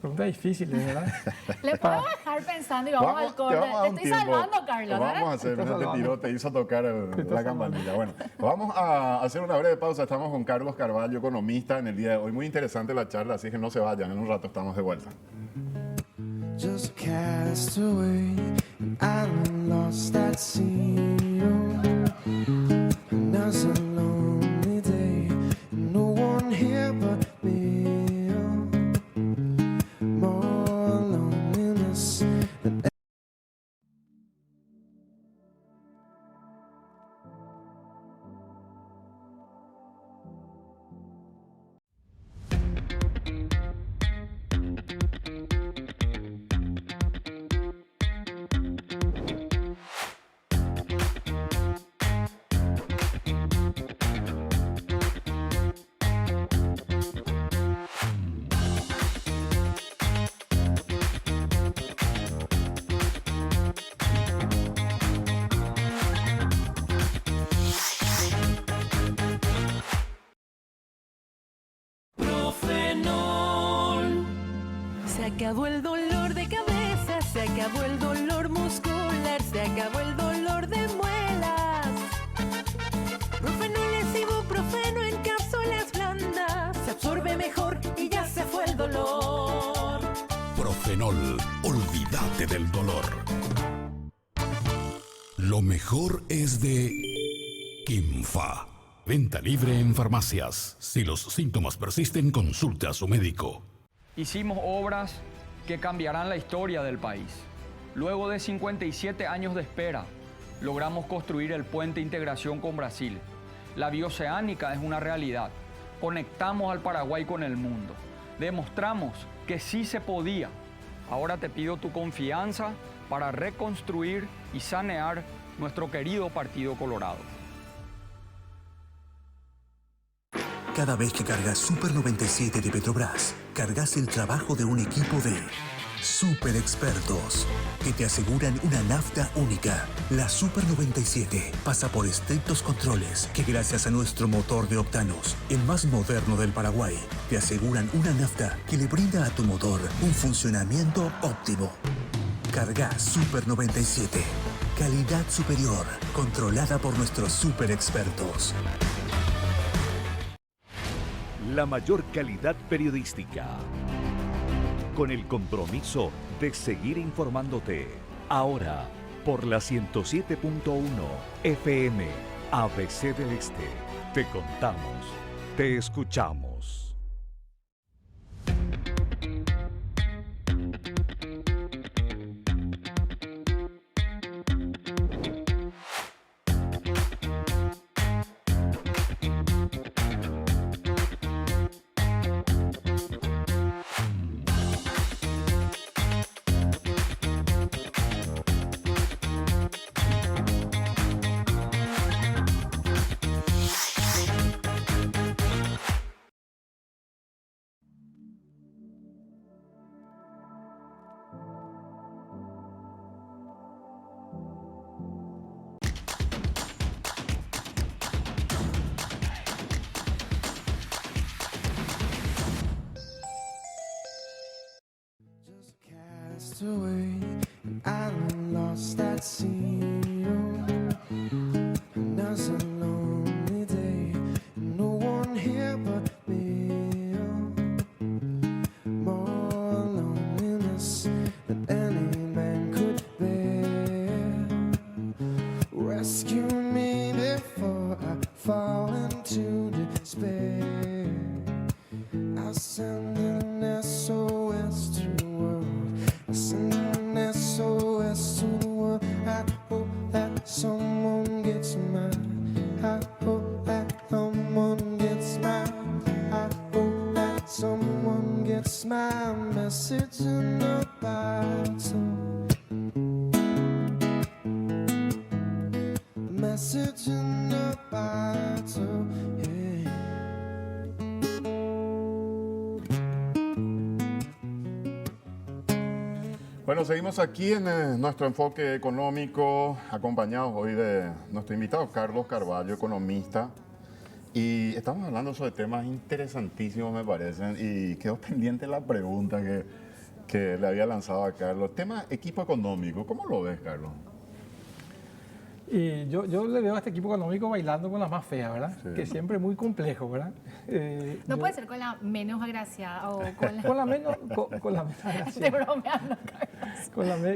Pregunta difícil, ¿verdad? Le puedo dejar pensando y vamos al corte. Te estoy salvando, Carlos. Vamos a hacer, te hizo tocar la campanilla. Bueno, vamos a hacer una breve pausa. Estamos con Carlos Carvalho, economista, en el día de hoy. Muy interesante la charla, así que no se vayan. En un rato estamos de vuelta. Just cast away, and I lost that sea. And as a lonely day, no one here but me. More loneliness than Se acabó el dolor de cabeza, se acabó el dolor muscular, se acabó el dolor de muelas. Profenol es ibuprofeno en cápsulas blandas, se absorbe mejor y ya se fue el dolor. Profenol, olvídate del dolor. Lo mejor es de Kimfa. Venta libre en farmacias. Si los síntomas persisten, consulte a su médico. Hicimos obras que cambiarán la historia del país. Luego de 57 años de espera, logramos construir el puente Integración con Brasil. La bioceánica es una realidad. Conectamos al Paraguay con el mundo. Demostramos que sí se podía. Ahora te pido tu confianza para reconstruir y sanear nuestro querido Partido Colorado. Cada vez que cargas Super 97 de Petrobras, cargas el trabajo de un equipo de super expertos que te aseguran una nafta única. La Super 97 pasa por estrictos controles que, gracias a nuestro motor de octanos, el más moderno del Paraguay, te aseguran una nafta que le brinda a tu motor un funcionamiento óptimo. Carga Super 97. Calidad superior, controlada por nuestros super expertos. La mayor calidad periodística, con el compromiso de seguir informándote. Ahora, por la 107.1 FM. ABC del Este. Te contamos, te escuchamos. Cast away, and I lost that seal. Another lonely day, and no one here but me. More loneliness than any man could bear. Rescue me before I fall into despair. I'll send an SOS to the world. I'll send an SOS to the world. I hope that someone gets mine. I hope that someone gets mine. I hope that someone gets my message in the bottle. Message in the bottle, yeah. Bueno, seguimos aquí en nuestro enfoque económico, acompañados hoy de nuestro invitado Carlos Carvalho, economista. Y estamos hablando sobre temas interesantísimos, me parecen, y quedó pendiente la pregunta que le había lanzado a Carlos. Tema equipo económico, ¿cómo lo ves, Carlos? Y yo le veo a este equipo económico bailando con la más fea, ¿verdad? Sí. Que siempre es muy complejo, ¿verdad? No puede ser con la menos agraciada o con la... Con la menos, con la menos Estoy agraciada. bromeando, Carlos.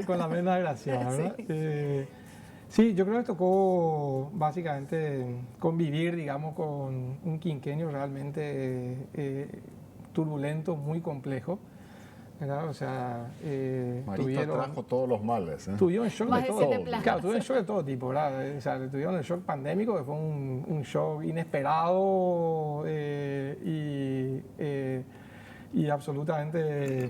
Con la menos agraciada, ¿verdad? Sí. Sí, yo creo que tocó básicamente convivir, digamos, con un quinquenio realmente turbulento, muy complejo, ¿verdad? O sea, Marito trajo todos los males, ¿eh? tuvieron shock Más de de todo, 7 plagas. claro, tuvieron shock de todo tipo, ¿verdad? O sea, tuvieron el shock pandémico, que fue un shock inesperado y absolutamente...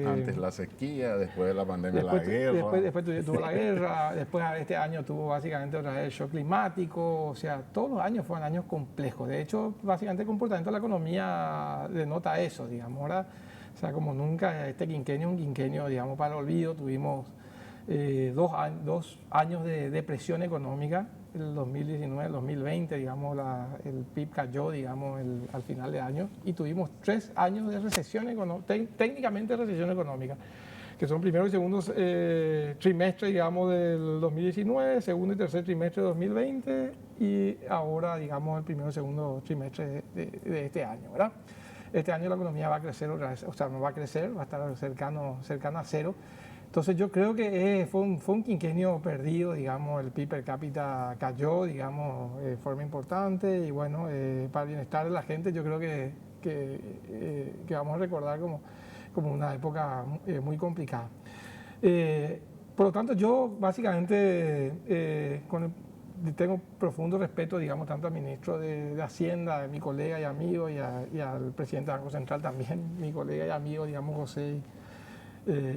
Antes la sequía, después de la pandemia la guerra. Después tuvo la guerra, después este año tuvo básicamente otra vez el shock climático, o sea, todos los años fueron años complejos. De hecho, básicamente el comportamiento de la economía denota eso, digamos, ¿verdad? O sea, como nunca este quinquenio, un quinquenio, digamos, para el olvido, tuvimos 2 años de depresión económica, el 2019, el 2020, digamos, el PIB cayó, digamos, al final de año, y tuvimos 3 años de recesión económica, técnicamente recesión económica, que son primero y segundo trimestre, digamos, del 2019, segundo y tercer trimestre de 2020, y ahora, digamos, el primero y segundo trimestre de este año, ¿verdad? Este año la economía va a crecer otra vez, o sea, no va a crecer, va a estar cercano a cero. Entonces yo creo que fue un quinquenio perdido, digamos, el PIB per cápita cayó, digamos, de forma importante, y bueno, para el bienestar de la gente yo creo que vamos a recordar como una época muy complicada. Por lo tanto, yo básicamente tengo profundo respeto, digamos, tanto al ministro de Hacienda, mi colega y amigo, y al presidente del Banco Central también, mi colega y amigo, digamos, José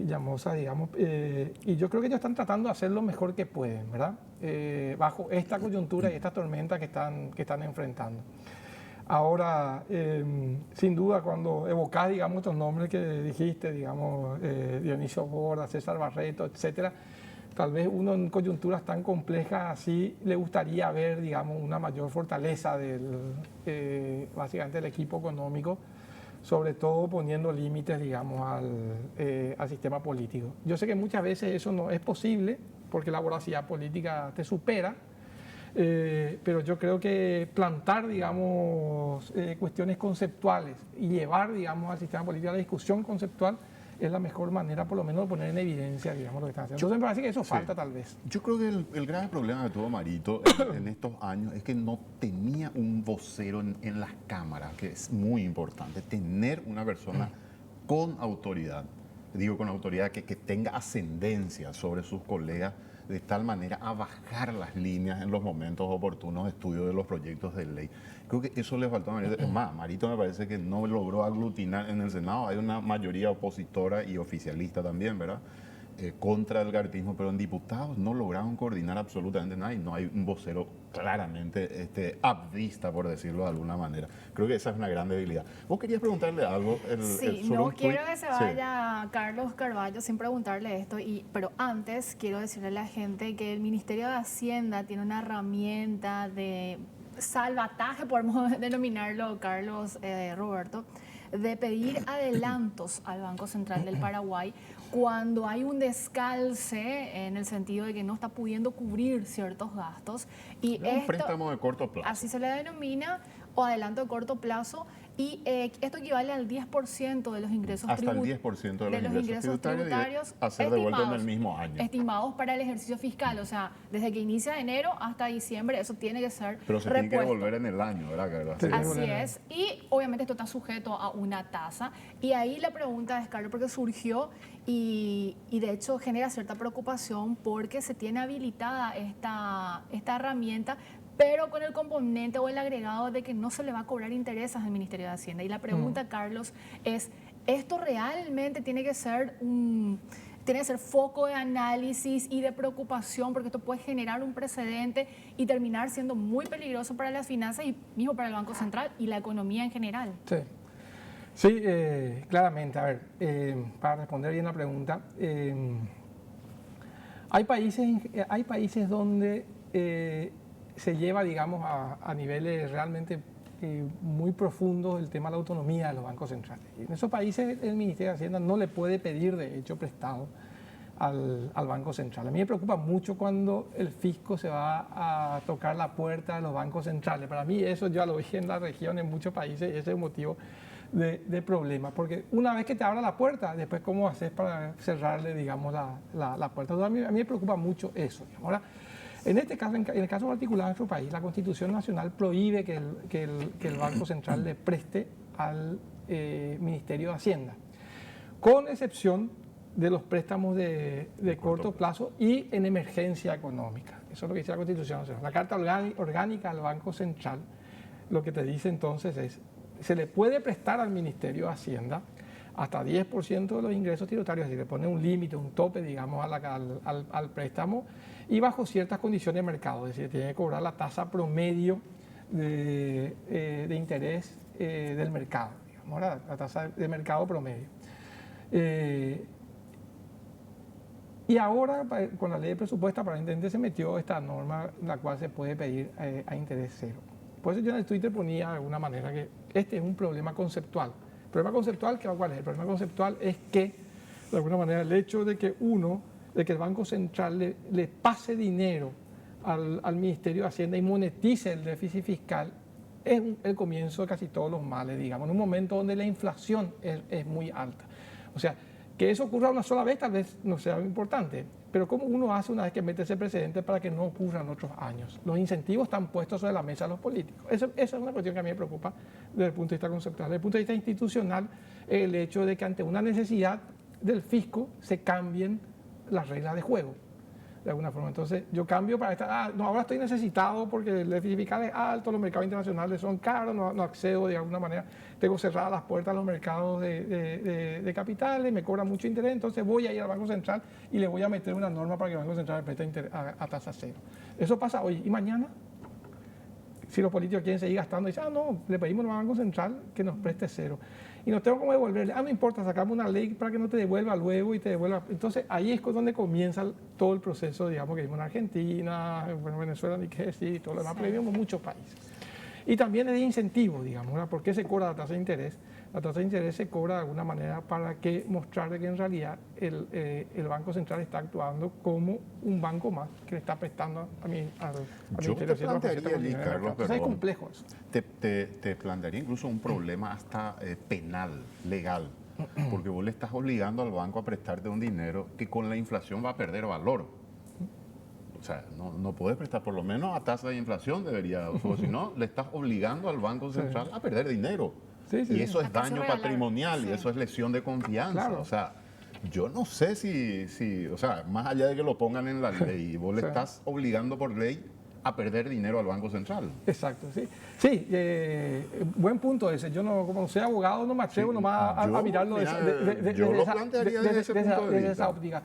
Llamosa, digamos, y yo creo que ellos están tratando de hacer lo mejor que pueden, ¿verdad? Bajo esta coyuntura y esta tormenta que están enfrentando. Ahora, sin duda, cuando evocás, digamos, estos nombres que dijiste, digamos, Dionisio Borda, César Barreto, etcétera, tal vez uno en coyunturas tan complejas así le gustaría ver, digamos, una mayor fortaleza básicamente del equipo económico, sobre todo poniendo límites, digamos, al sistema político. Yo sé que muchas veces eso no es posible porque la voracidad política te supera, pero yo creo que plantar, digamos, cuestiones conceptuales y llevar, digamos, al sistema político a la discusión conceptual es la mejor manera, por lo menos, de poner en evidencia, digamos, lo que están haciendo. Entonces me parece que eso falta tal vez. Yo creo que el grave problema que tuvo Marito en estos años es que no tenía un vocero en las cámaras, que es muy importante, tener una persona con autoridad, digo con autoridad que tenga ascendencia sobre sus colegas, de tal manera a bajar las líneas en los momentos oportunos de estudio de los proyectos de ley. Creo que eso le faltó a Marito. Es más, Marito me parece que no logró aglutinar en el Senado. Hay una mayoría opositora y oficialista también, ¿verdad? Contra el gartismo, pero en diputados no lograron coordinar absolutamente nada y no hay un vocero claramente abdista, por decirlo de alguna manera. Creo que esa es una gran debilidad. ¿Vos querías preguntarle algo? No quiero que se vaya Carlos Carvalho sin preguntarle esto, pero antes quiero decirle a la gente que el Ministerio de Hacienda tiene una herramienta de salvataje, podemos denominarlo, Carlos, Roberto, de pedir adelantos al Banco Central del Paraguay cuando hay un descalce en el sentido de que no está pudiendo cubrir ciertos gastos. Y un préstamo de corto plazo. Así se le denomina, o adelanto de corto plazo, y esto equivale al 10% de los ingresos tributarios. Hasta el 10% de los ingresos tributarios a ser devueltos en el mismo año. Estimados para el ejercicio fiscal, o sea, desde que inicia enero hasta diciembre, eso tiene que ser Pero se tiene que devolver en el año, ¿verdad, Carlos? Así es, y obviamente esto está sujeto a una tasa. Y ahí la pregunta es, Carlos, porque surgió y de hecho genera cierta preocupación porque se tiene habilitada esta herramienta, pero con el componente o el agregado de que no se le va a cobrar intereses al Ministerio de Hacienda. Y la pregunta, Carlos, es, ¿esto realmente tiene que ser foco de análisis y de preocupación? Porque esto puede generar un precedente y terminar siendo muy peligroso para las finanzas y mismo para el Banco Central y la economía en general. Sí, claramente. A ver, para responder bien la pregunta, hay países donde se lleva, digamos, a niveles realmente muy profundos el tema de la autonomía de los bancos centrales. Y en esos países el Ministerio de Hacienda no le puede pedir, de hecho, prestado al Banco Central. A mí me preocupa mucho cuando el fisco se va a tocar la puerta de los bancos centrales. Para mí eso ya lo vi en la región, en muchos países, y ese es un motivo de problema. Porque una vez que te abra la puerta, después ¿cómo haces para cerrarle, digamos, la puerta? Entonces, a mí me preocupa mucho eso. Digamos. Ahora, en este caso, en el caso particular de nuestro país, la Constitución Nacional prohíbe que el Banco Central le preste al Ministerio de Hacienda, con excepción de los préstamos de corto plazo y en emergencia económica. Eso es lo que dice la Constitución Nacional. La Carta Orgánica del Banco Central lo que te dice entonces es, se le puede prestar al Ministerio de Hacienda hasta 10% de los ingresos tributarios, es decir, le pone un límite, un tope, digamos, al préstamo, y bajo ciertas condiciones de mercado, es decir, tiene que cobrar la tasa promedio de interés del mercado, digamos, la tasa de mercado promedio. Y ahora, con la ley de presupuesto, aparentemente se metió esta norma, la cual se puede pedir a interés cero. Por eso yo en el Twitter ponía de alguna manera que este es un problema conceptual. El problema conceptual, ¿cuál es? El problema conceptual es que, de alguna manera, el hecho de que el Banco Central le pase dinero al Ministerio de Hacienda y monetice el déficit fiscal es el comienzo de casi todos los males, digamos, en un momento donde la inflación es muy alta. O sea, que eso ocurra una sola vez tal vez no sea importante, pero ¿cómo uno hace una vez que mete ese precedente para que no ocurra en otros años? Los incentivos están puestos sobre la mesa de los políticos. Esa es una cuestión que a mí me preocupa desde el punto de vista conceptual. Desde el punto de vista institucional, el hecho de que ante una necesidad del fisco se cambien las reglas de juego, de alguna forma. Entonces, yo cambio para ahora estoy necesitado porque el déficit fiscal es alto, los mercados internacionales son caros, no accedo de alguna manera, tengo cerradas las puertas a los mercados de capitales, me cobran mucho interés, entonces voy a ir al Banco Central y le voy a meter una norma para que el Banco Central me preste a tasa cero. Eso pasa hoy. ¿Y mañana? Si los políticos quieren seguir gastando, dicen, no, le pedimos al Banco Central que nos preste cero. Y nos tengo como devolverle, no importa, sacamos una ley para que no te devuelva luego y te devuelva. Entonces ahí es donde comienza todo el proceso, digamos, que vimos en Argentina, en Venezuela, ni qué decir, y todo lo demás, pero vimos muchos países. Y también es de incentivo, digamos, ¿verdad? ¿Por qué se cobra la tasa de interés? La tasa de interés se cobra de alguna manera para que mostrar que en realidad el Banco Central está actuando como un banco más que le está prestando al Yo te plantearía allí, Carlos, entonces es complejo eso. Te plantearía incluso un problema hasta penal, legal. porque vos le estás obligando al banco a prestarte un dinero que con la inflación va a perder valor. O sea, no puedes prestar, por lo menos a tasa de inflación debería, o si no, le estás obligando al Banco Central a perder dinero. Y eso es daño patrimonial y eso es lesión de confianza. Claro. O sea, yo no sé si, o sea, más allá de que lo pongan en la ley, vos le estás obligando por ley a perder dinero al Banco Central. Exacto, sí. Sí, buen punto ese. Yo no, como soy abogado, no me atrevo nomás a mirarlo desde esa óptica.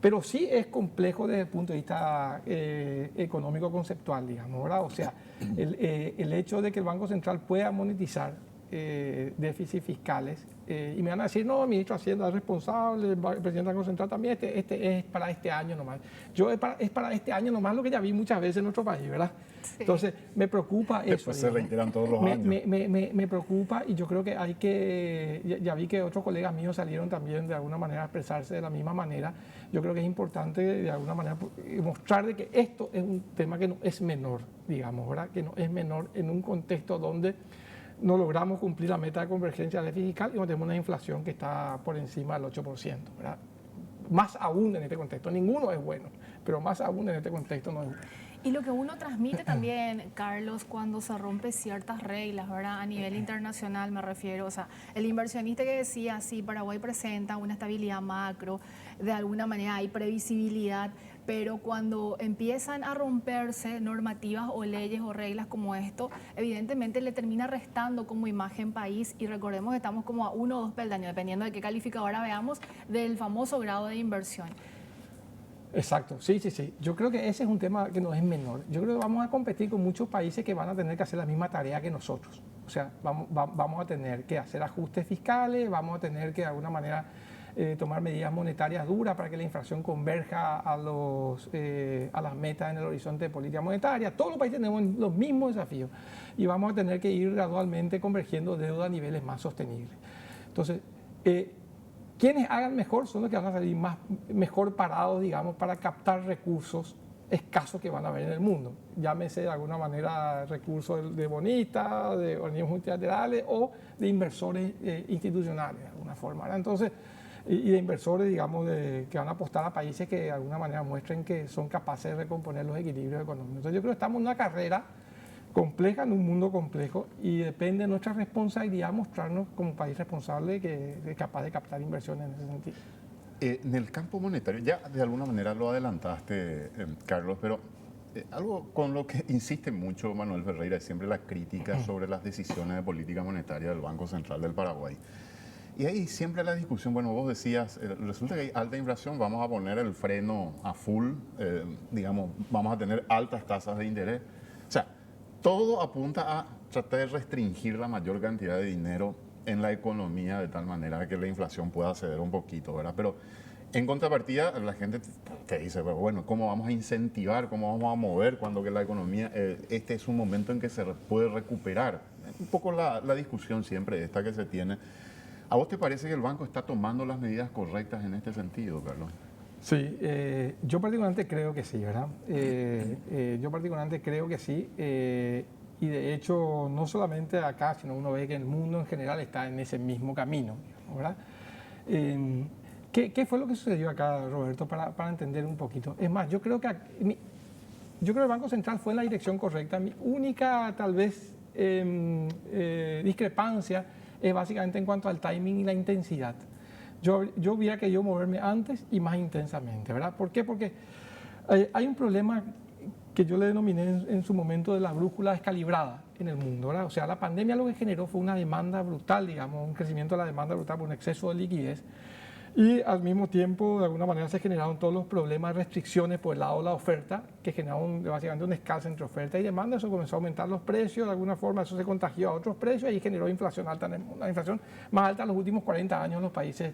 Pero sí es complejo desde el punto de vista económico conceptual, digamos, ¿verdad? O sea, el hecho de que el Banco Central pueda monetizar déficits fiscales, y me van a decir, no, ministro de Hacienda es responsable, el presidente del Banco Central también, este es para este año nomás. Es para este año nomás lo que ya vi muchas veces en nuestro país, ¿verdad? Sí. Entonces, me preocupa eso. Después se reiteran todos los años. Me preocupa y yo creo que hay que, ya vi que otros colegas míos salieron también de alguna manera a expresarse de la misma manera. Yo creo que es importante de alguna manera mostrar de que esto es un tema que no es menor, digamos, ¿verdad? Que no es menor en un contexto donde no logramos cumplir la meta de convergencia del déficit fiscal y donde tenemos una inflación que está por encima del 8%, ¿verdad? Más aún en este contexto. Ninguno es bueno, pero más aún en este contexto no es bueno. Y lo que uno transmite también, Carlos, cuando se rompe ciertas reglas, ¿verdad? A nivel internacional me refiero, o sea, el inversionista que decía, sí, Paraguay presenta una estabilidad macro, de alguna manera hay previsibilidad, pero cuando empiezan a romperse normativas o leyes o reglas como esto, evidentemente le termina restando como imagen país y recordemos que estamos como a 1 o 2 peldaños, dependiendo de qué calificadora veamos, del famoso grado de inversión. Exacto, sí. Yo creo que ese es un tema que no es menor. Yo creo que vamos a competir con muchos países que van a tener que hacer la misma tarea que nosotros. O sea, vamos a tener que hacer ajustes fiscales, vamos a tener que de alguna manera tomar medidas monetarias duras para que la inflación converja a las metas en el horizonte de política monetaria. Todos los países tenemos los mismos desafíos y vamos a tener que ir gradualmente convergiendo deuda a niveles más sostenibles. Entonces, quienes hagan mejor son los que van a salir mejor parados, digamos, para captar recursos escasos que van a haber en el mundo. Llámese de alguna manera recursos de bonistas, de organismos multilaterales o de inversores institucionales, de alguna forma, ¿verdad? Entonces, y de inversores, digamos, que van a apostar a países que de alguna manera muestren que son capaces de recomponer los equilibrios económicos. Entonces, yo creo que estamos en una carrera compleja, en un mundo complejo, y depende de nuestra responsabilidad mostrarnos como un país responsable que es capaz de captar inversiones en ese sentido. En el campo monetario, ya de alguna manera lo adelantaste, Carlos, pero algo con lo que insiste mucho Manuel Ferreira es siempre la crítica sobre las decisiones de política monetaria del Banco Central del Paraguay. Y ahí siempre la discusión, bueno, vos decías, resulta que hay alta inflación, vamos a poner el freno a full, digamos, vamos a tener altas tasas de interés. O sea, todo apunta a tratar de restringir la mayor cantidad de dinero en la economía de tal manera que la inflación pueda ceder un poquito, ¿verdad? Pero en contrapartida, la gente te dice, pero bueno, ¿cómo vamos a incentivar, cómo vamos a mover cuando que la economía, este es un momento en que se puede recuperar? Un poco la discusión siempre esta que se tiene. ¿A vos te parece que el banco está tomando las medidas correctas en este sentido, Carlos? Sí, yo particularmente creo que sí, ¿verdad? Y de hecho, no solamente acá, sino uno ve que el mundo en general está en ese mismo camino, ¿verdad? ¿Qué fue lo que sucedió acá, Roberto, para entender un poquito? Es más, yo creo que el Banco Central fue en la dirección correcta. Mi única, tal vez, discrepancia es básicamente en cuanto al timing y la intensidad. Yo hubiera querido moverme antes y más intensamente, ¿verdad? ¿Por qué? Porque hay un problema que yo le denominé en su momento de la brújula descalibrada en el mundo, ¿verdad? O sea, la pandemia lo que generó fue una demanda brutal, digamos, un crecimiento de la demanda brutal por un exceso de liquidez. Y al mismo tiempo, de alguna manera, se generaron todos los problemas de restricciones por el lado de la oferta, que generaron básicamente un escalce entre oferta y demanda. Eso comenzó a aumentar los precios, de alguna forma eso se contagió a otros precios y generó inflación alta, una inflación más alta en los últimos 40 años en los países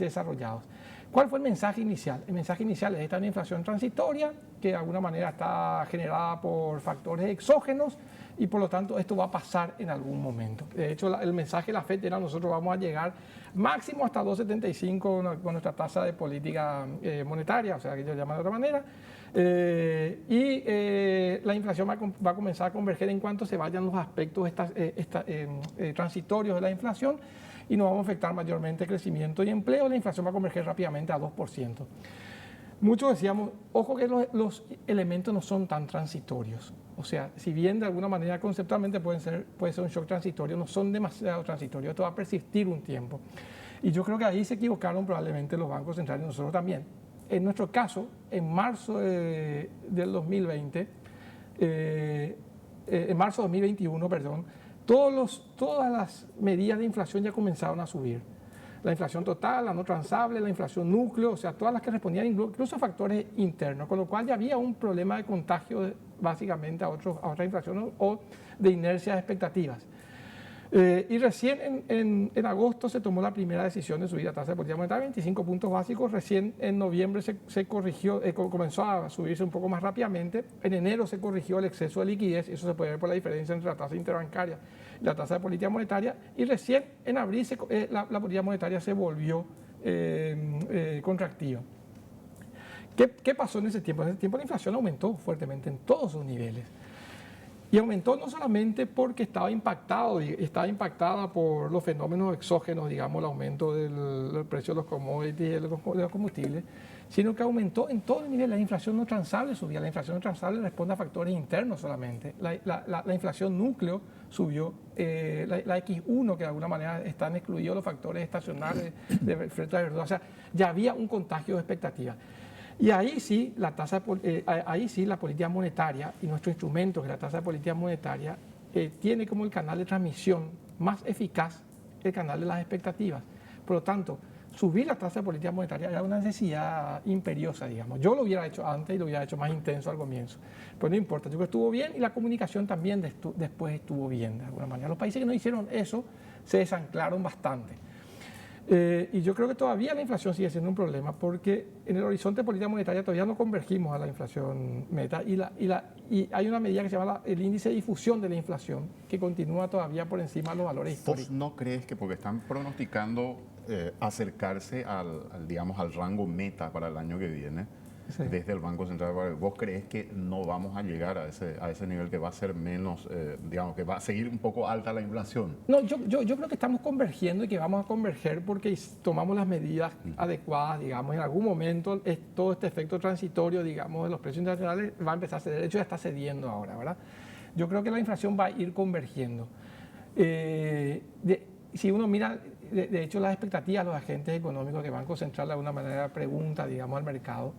desarrollados. ¿Cuál fue el mensaje inicial? El mensaje inicial es esta una inflación transitoria, que de alguna manera está generada por factores exógenos y por lo tanto esto va a pasar en algún momento. De hecho, el mensaje de la FED era nosotros vamos a llegar máximo hasta 2,75 con nuestra tasa de política monetaria, o sea, que ellos llaman de otra manera, la inflación va a comenzar a converger en cuanto se vayan los aspectos transitorios de la inflación y nos vamos a afectar mayormente crecimiento y empleo, la inflación va a converger rápidamente a 2%. Muchos decíamos, ojo que los elementos no son tan transitorios. O sea, si bien de alguna manera conceptualmente puede ser un shock transitorio, no son demasiado transitorios. Esto va a persistir un tiempo. Y yo creo que ahí se equivocaron probablemente los bancos centrales y nosotros también. En nuestro caso, en marzo del 2020, en marzo de 2021, perdón, todas las medidas de inflación ya comenzaron a subir. La inflación total, la no transable, la inflación núcleo, o sea, todas las que respondían incluso a factores internos, con lo cual ya había un problema de contagio básicamente a otra inflación o de inercia de expectativas. Y recién en agosto se tomó la primera decisión de subir la tasa de política monetaria, 25 puntos básicos. Recién en noviembre se corrigió, comenzó a subirse un poco más rápidamente. En enero se corrigió el exceso de liquidez, eso se puede ver por la diferencia entre la tasa interbancaria y la tasa de política monetaria. Y recién en abril la política monetaria se volvió contractiva. ¿Qué pasó en ese tiempo? En ese tiempo la inflación aumentó fuertemente en todos sus niveles. Y aumentó no solamente porque estaba impactada por los fenómenos exógenos, digamos, el aumento del precio de los commodities, de los combustibles, sino que aumentó en todo el nivel. La inflación no transable subía. La inflación no transable responde a factores internos solamente. La inflación núcleo subió. La X1, que de alguna manera están excluidos los factores estacionales de frutas y verduras. O sea, ya había un contagio de expectativas. Y ahí sí, la política monetaria y nuestro instrumento, que es la tasa de política monetaria, tiene como el canal de transmisión más eficaz el canal de las expectativas. Por lo tanto, subir la tasa de política monetaria era una necesidad imperiosa, digamos. Yo lo hubiera hecho antes y lo hubiera hecho más intenso al comienzo. Pero no importa, yo creo que estuvo bien y la comunicación también después estuvo bien, de alguna manera. Los países que no hicieron eso se desanclaron bastante. Y yo creo que todavía la inflación sigue siendo un problema porque en el horizonte de política monetaria todavía no convergimos a la inflación meta y hay una medida que se llama el índice de difusión de la inflación que continúa todavía por encima de los valores históricos. ¿Vos no crees que porque están pronosticando acercarse al rango meta para el año que viene, sí, desde el Banco Central, vos crees que no vamos a llegar a ese nivel, que va a ser menos, que va a seguir un poco alta la inflación? No, yo creo que estamos convergiendo y que vamos a converger porque tomamos las medidas adecuadas, digamos. En algún momento todo este efecto transitorio, digamos, de los precios internacionales va a empezar a ceder. De hecho, ya está cediendo ahora, ¿verdad? Yo creo que la inflación va a ir convergiendo. Si uno mira, de hecho, las expectativas de los agentes económicos que el Banco Central de alguna manera pregunta, digamos, al mercado,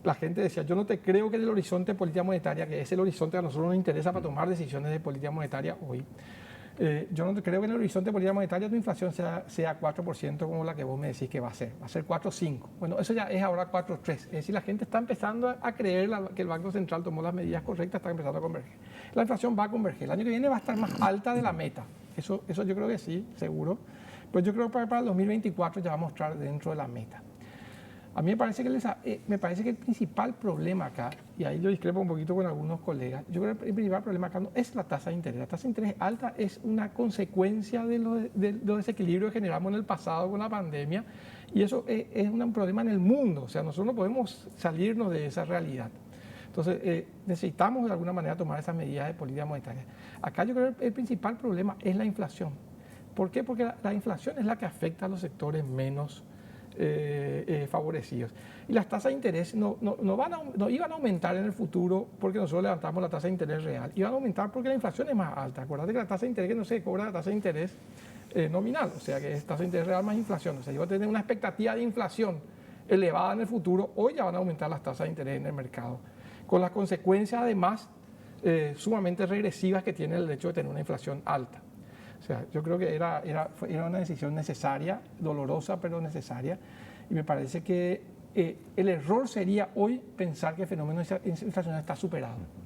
la gente decía, yo no te creo que el horizonte de política monetaria, que es el horizonte que a nosotros nos interesa para tomar decisiones de política monetaria hoy, yo no te creo que en el horizonte de política monetaria tu inflación sea 4% como la que vos me decís que va a ser 4,5. Bueno, eso ya es ahora 4,3. Es decir, la gente está empezando a creer que el Banco Central tomó las medidas correctas, está empezando a converger. La inflación va a converger. El año que viene va a estar más alta de la meta. Eso yo creo que sí, seguro. Pero yo creo que para el 2024 ya va a mostrar dentro de la meta. A mí me parece que el principal problema acá, y ahí yo discrepo un poquito con algunos colegas, yo creo que el principal problema acá no es la tasa de interés. La tasa de interés alta es una consecuencia de los desequilibrios que generamos en el pasado con la pandemia, y eso es un problema en el mundo. O sea, nosotros no podemos salirnos de esa realidad. Entonces, necesitamos de alguna manera tomar esas medidas de política monetaria. Acá yo creo que el principal problema es la inflación. ¿Por qué? Porque la inflación es la que afecta a los sectores menos favorecidos. Y las tasas de interés no iban a aumentar en el futuro porque nosotros levantamos la tasa de interés real. Iban a aumentar porque la inflación es más alta. Acuérdate que la tasa de interés que no se cobra, la tasa de interés nominal, o sea que es tasa de interés real más inflación. O sea, iba a tener una expectativa de inflación elevada en el futuro. Hoy ya van a aumentar las tasas de interés en el mercado, con las consecuencias además sumamente regresivas que tiene el hecho de tener una inflación alta. O sea, yo creo que era una decisión necesaria, dolorosa, pero necesaria. Y me parece que el error sería hoy pensar que el fenómeno inflacionario está superado.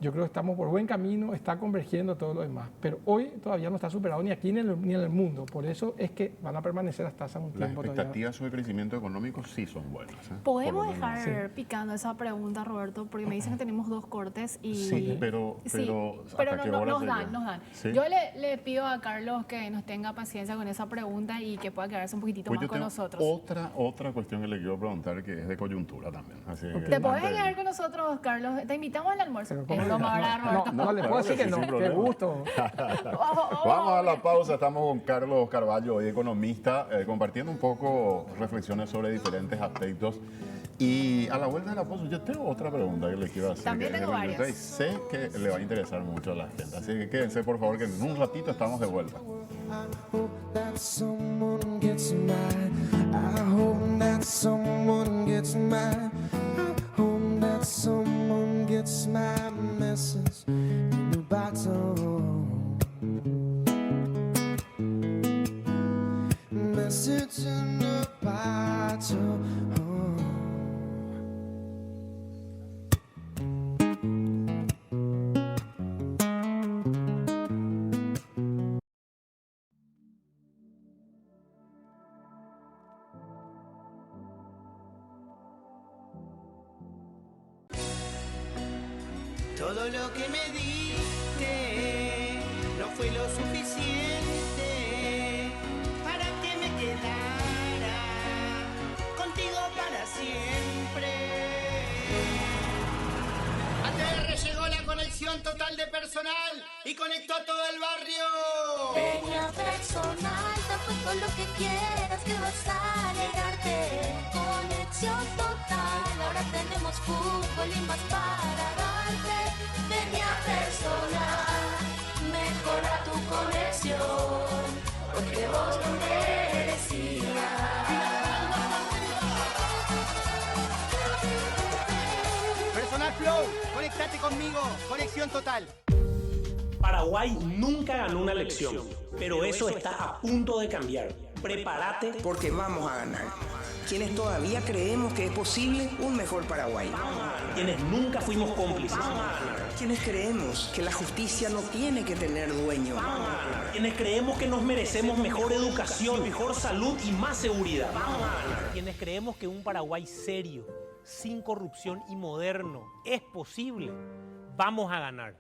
Yo creo que estamos por buen camino, está convergiendo todo lo demás. Pero hoy todavía no está superado ni aquí ni en el mundo. Por eso es que van a permanecer las tasas un tiempo todavía. Las expectativas sobre crecimiento económico sí son buenas. ¿Podemos dejar picando esa pregunta, Roberto? Porque me dicen que tenemos 2 cortes y... Sí, pero nos dan. ¿Sí? Yo le pido a Carlos que nos tenga paciencia con esa pregunta y que pueda quedarse un poquitito más con nosotros. Otra cuestión que le quiero preguntar, que es de coyuntura también. Así que ¿Te podés quedar con nosotros, Carlos? Te invitamos al almuerzo. Vamos a hablar, Roberto. No le puedo decir que no. sin Qué problema. gusto. Vamos a la pausa. Estamos con Carlos Carvalho, hoy economista, compartiendo un poco reflexiones sobre diferentes aspectos. Y a la vuelta de la pausa, yo tengo otra pregunta que le quiero hacer. También tengo varias. Sé que le va a interesar mucho a la gente. Así que quédense, por favor, que en un ratito estamos de vuelta. I hope that someone gets mine. I hope that someone gets mine. I hope that someone gets my message in a bottle. Message in a bottle. Todo lo que me diste no fue lo suficiente para que me quedara contigo para siempre. ATR llegó la conexión total de personal y conectó a todo el barrio. Peña personal, tampoco lo que quieras que vas a alegrarte. Conexión total, ahora tenemos fútbol y más para darte. Peña personal, mejora tu conexión, porque vos lo merecías. Personal Flow, conéctate conmigo, conexión total. Paraguay nunca ganó una elección, pero eso está a punto de cambiar. Prepárate porque vamos a ganar. Quienes todavía creemos que es posible un mejor Paraguay. Quienes nunca fuimos cómplices. Quienes creemos que la justicia no tiene que tener dueño. Quienes creemos que nos merecemos mejor educación, mejor salud y más seguridad. Quienes creemos que un Paraguay serio, sin corrupción y moderno es posible. Vamos a ganar.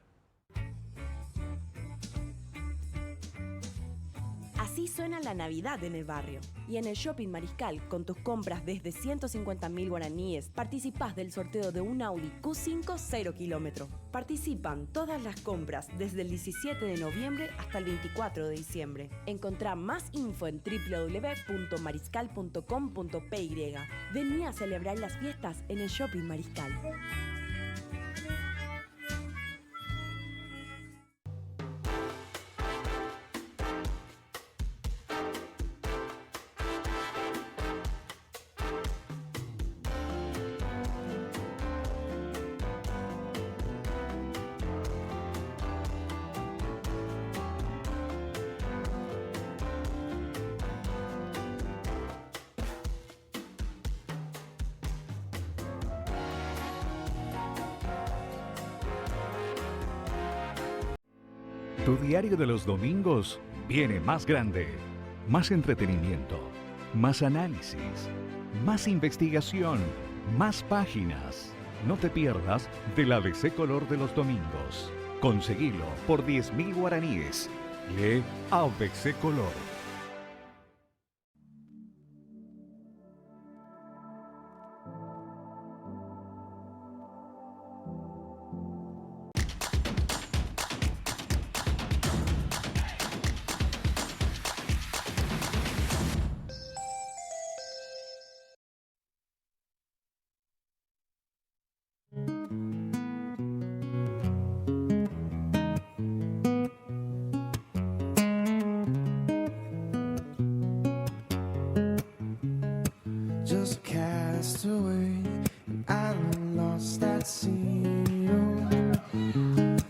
Así suena la Navidad en el barrio. Y en el Shopping Mariscal, con tus compras desde 150.000 guaraníes, participás del sorteo de un Audi Q5 0 kilómetro. Participan todas las compras desde el 17 de noviembre hasta el 24 de diciembre. Encontrá más info en www.mariscal.com.py. Vení a celebrar las fiestas en el Shopping Mariscal. Tu diario de los domingos viene más grande, más entretenimiento, más análisis, más investigación, más páginas. No te pierdas del ABC Color de los domingos. Conseguilo por 10.000 guaraníes. Lee ABC Color. Just a castaway, and I lost that sea.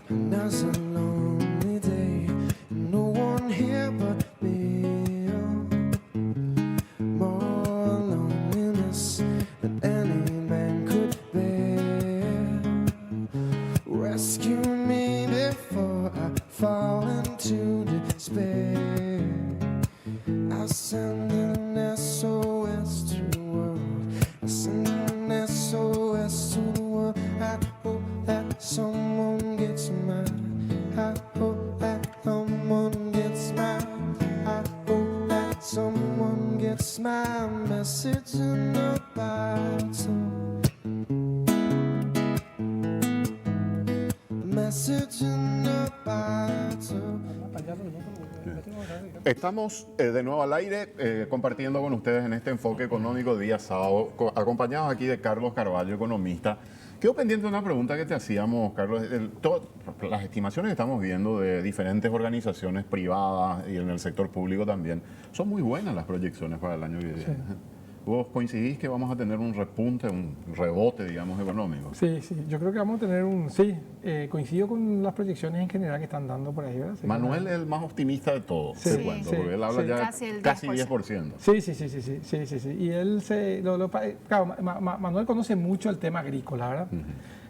And there's a lonely day, and no one here but me. More loneliness than any man could bear. Rescue me before I fall into despair. I send an SOS to the world. I send an SOS to the world. I hope that someone gets mine. I hope that someone gets mine. I hope that someone gets my message in a bottle. Estamos de nuevo al aire compartiendo con ustedes en este enfoque económico día sábado, acompañados aquí de Carlos Carvalho, economista. Quedo pendiente de una pregunta que te hacíamos, Carlos. Las estimaciones que estamos viendo de diferentes organizaciones privadas y en el sector público también, son muy buenas las proyecciones para el año que viene. Sí. ¿Vos coincidís que vamos a tener un repunte, un rebote, digamos, económico? Sí, yo creo que vamos a tener coincido con las proyecciones en general que están dando por ahí, ¿verdad? Manuel es el más optimista de todos, te cuento, porque él habla ya casi 10%. Sí. Y él claro, Manuel conoce mucho el tema agrícola, ¿verdad?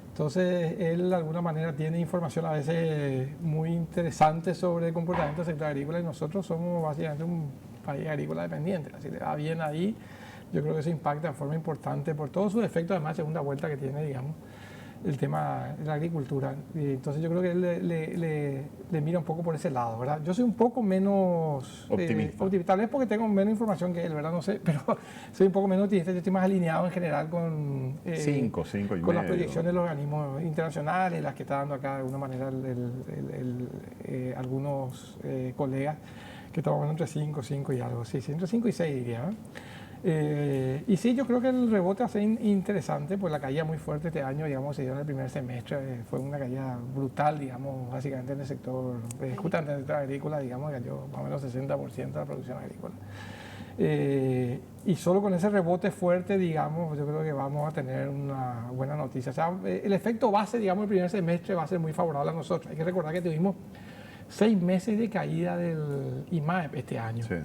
Entonces, él de alguna manera tiene información a veces muy interesante sobre el comportamiento del sector agrícola y nosotros somos básicamente un país agrícola dependiente, así le va bien ahí. Yo creo que eso impacta de forma importante por todos sus efectos, además, segunda vuelta que tiene, digamos, el tema de la agricultura. Y entonces yo creo que él le mira un poco por ese lado, ¿verdad? Yo soy un poco menos optimista, tal vez porque tengo menos información que él, ¿verdad? No sé, pero soy un poco menos optimista. Yo estoy más alineado en general con con las proyecciones de los organismos internacionales, las que está dando acá de alguna manera algunos colegas, que estamos entre 5 y algo, entre 5 y 6 diría, ¿no? Y sí, yo creo que el rebote va a ser interesante, pues la caída muy fuerte este año, digamos, se dio en el primer semestre, fue una caída brutal, digamos, básicamente en el sector, justamente en el sector agrícola, digamos, cayó más o menos 60% de la producción agrícola. Y solo con ese rebote fuerte, digamos, yo creo que vamos a tener una buena noticia. O sea, el efecto base, digamos, el primer semestre va a ser muy favorable a nosotros. Hay que recordar que tuvimos 6 meses de caída del IMAEP este año. Sí.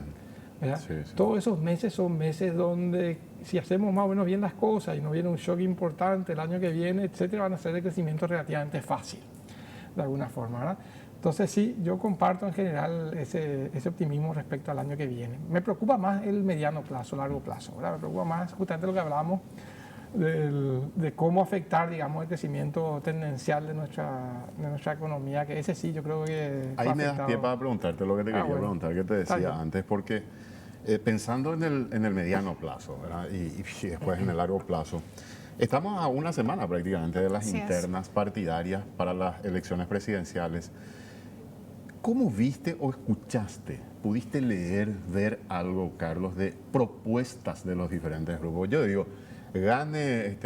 Todos esos meses son meses donde si hacemos más o menos bien las cosas y no viene un shock importante el año que viene, etcétera, van a ser de crecimiento relativamente fácil, de alguna forma, ¿verdad? Entonces sí, yo comparto en general ese optimismo respecto al año que viene. Me preocupa más el mediano plazo, largo plazo, ¿verdad? Me preocupa más justamente lo que hablábamos de cómo afectar, digamos, el crecimiento tendencial de nuestra economía, que ese sí yo creo que... Ahí me das pie para preguntarte lo que te quería preguntar, que te decía antes, porque pensando en el mediano plazo, ¿verdad? Y después en el largo plazo, estamos a una semana prácticamente de las internas partidarias para las elecciones presidenciales. ¿Cómo viste o escuchaste, pudiste leer, ver algo, Carlos, de propuestas de los diferentes grupos? Yo digo, gane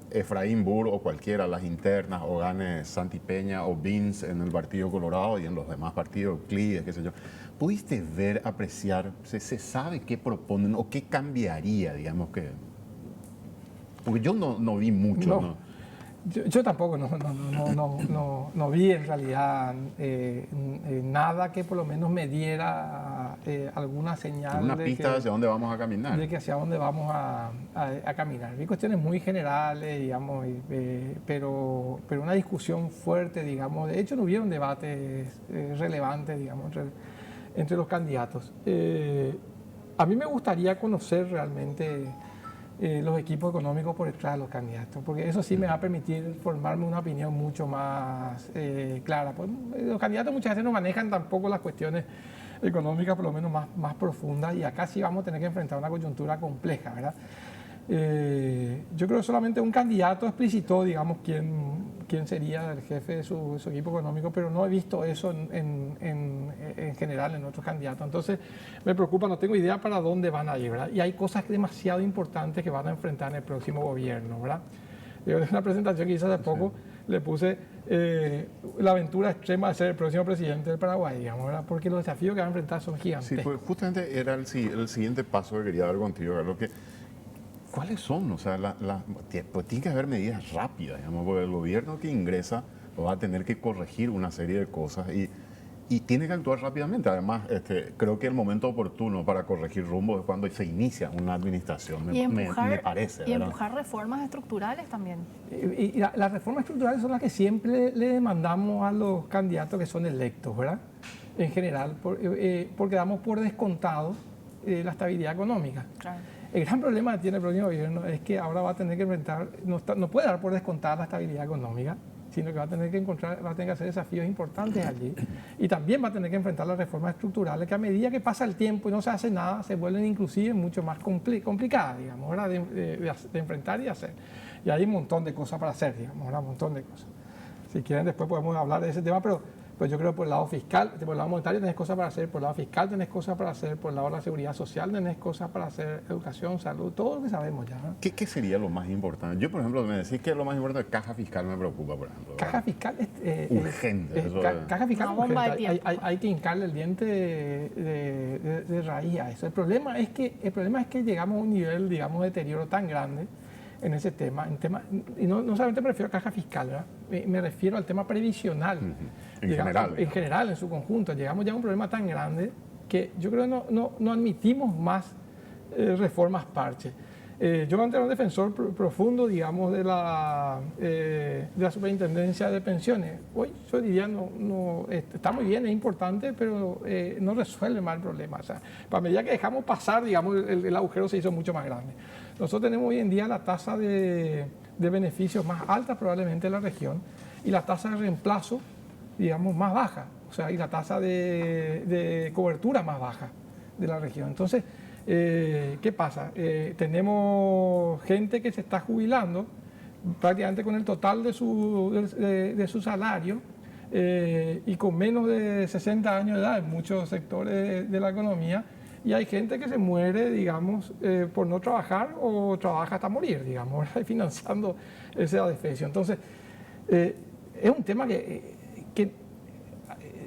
Efraín Burr o cualquiera las internas, o gane Santi Peña o Vince en el Partido Colorado y en los demás partidos, Clides, qué sé yo. ¿Pudiste ver, apreciar, se sabe qué proponen o qué cambiaría, digamos que? Porque yo no vi mucho, ¿no? Yo tampoco no vi en realidad nada que por lo menos me diera alguna señal. Una pista hacia dónde vamos a caminar. De que hacia dónde vamos a caminar. Vi cuestiones muy generales, digamos, pero una discusión fuerte, digamos. De hecho, no hubieron debates relevantes, digamos, entre los candidatos. A mí me gustaría conocer realmente los equipos económicos por detrás de los candidatos, porque eso sí me va a permitir formarme una opinión mucho más clara. Pues, los candidatos muchas veces no manejan tampoco las cuestiones económicas, por lo menos más profundas, y acá sí vamos a tener que enfrentar una coyuntura compleja, ¿verdad? Yo creo que solamente un candidato explicitó, digamos, quién sería el jefe de su equipo económico, pero no he visto eso en general en otros candidatos. Entonces me preocupa, no tengo idea para dónde van a ir, ¿verdad? Y hay cosas demasiado importantes que van a enfrentar en el próximo gobierno, ¿verdad? Yo en una presentación que hice hace poco le puse la aventura extrema de ser el próximo presidente del Paraguay, digamos, ¿verdad? Porque los desafíos que van a enfrentar son gigantes. Sí, pues justamente era el siguiente paso que quería dar contigo, Carlos, que ¿cuáles son? O sea, pues tiene que haber medidas rápidas, digamos, porque el gobierno que ingresa va a tener que corregir una serie de cosas y tiene que actuar rápidamente. Además, creo que el momento oportuno para corregir rumbo es cuando se inicia una administración, me parece. Y empujar reformas estructurales también. Y las reformas estructurales son las que siempre le demandamos a los candidatos que son electos, ¿verdad? En general, porque damos por descontado la estabilidad económica. Claro. El gran problema que tiene el próximo gobierno es que ahora va a tener que enfrentar, no puede dar por descontada la estabilidad económica, sino que va a tener que hacer desafíos importantes allí. Y también va a tener que enfrentar las reformas estructurales que a medida que pasa el tiempo y no se hace nada, se vuelven inclusive mucho más complicadas, digamos, ¿verdad? De enfrentar y hacer. Y hay un montón de cosas para hacer, digamos, ¿verdad? Un montón de cosas. Si quieren después podemos hablar de ese tema, pero Pues yo creo que por el lado fiscal, por el lado monetario tenés cosas para hacer, por el lado fiscal tenés cosas para hacer, por el lado de la seguridad social tenés cosas para hacer, educación, salud, todo lo que sabemos ya, ¿no? ¿Qué sería lo más importante? Yo, por ejemplo, me decís que lo más importante es caja fiscal, me preocupa, por ejemplo. Caja fiscal es urgente. Caja fiscal Una bomba de urgente. tiempo. Hay que hincarle el diente de raíz a eso. El problema es que llegamos a un nivel, digamos, de deterioro tan grande en ese tema, y no solamente me refiero a caja fiscal, ¿verdad? Me refiero al tema previsional. En general. En general, en su conjunto. Llegamos ya a un problema tan grande que yo creo que no admitimos más reformas parche. Yo antes era un defensor profundo, digamos, de la superintendencia de pensiones. Hoy yo diría, está muy bien, es importante, pero no resuelve más el problema. O sea, para medida que dejamos pasar, digamos, el agujero se hizo mucho más grande. Nosotros tenemos hoy en día la tasa de beneficios más alta probablemente de la región y la tasa de reemplazo, digamos, más baja. O sea, y la tasa de cobertura más baja de la región. Entonces, ¿qué pasa? Tenemos gente que se está jubilando prácticamente con el total de su salario y con menos de 60 años de edad en muchos sectores de la economía, y hay gente que se muere, digamos, por no trabajar o trabaja hasta morir, digamos, financiando ese adefesio. Entonces, es un tema que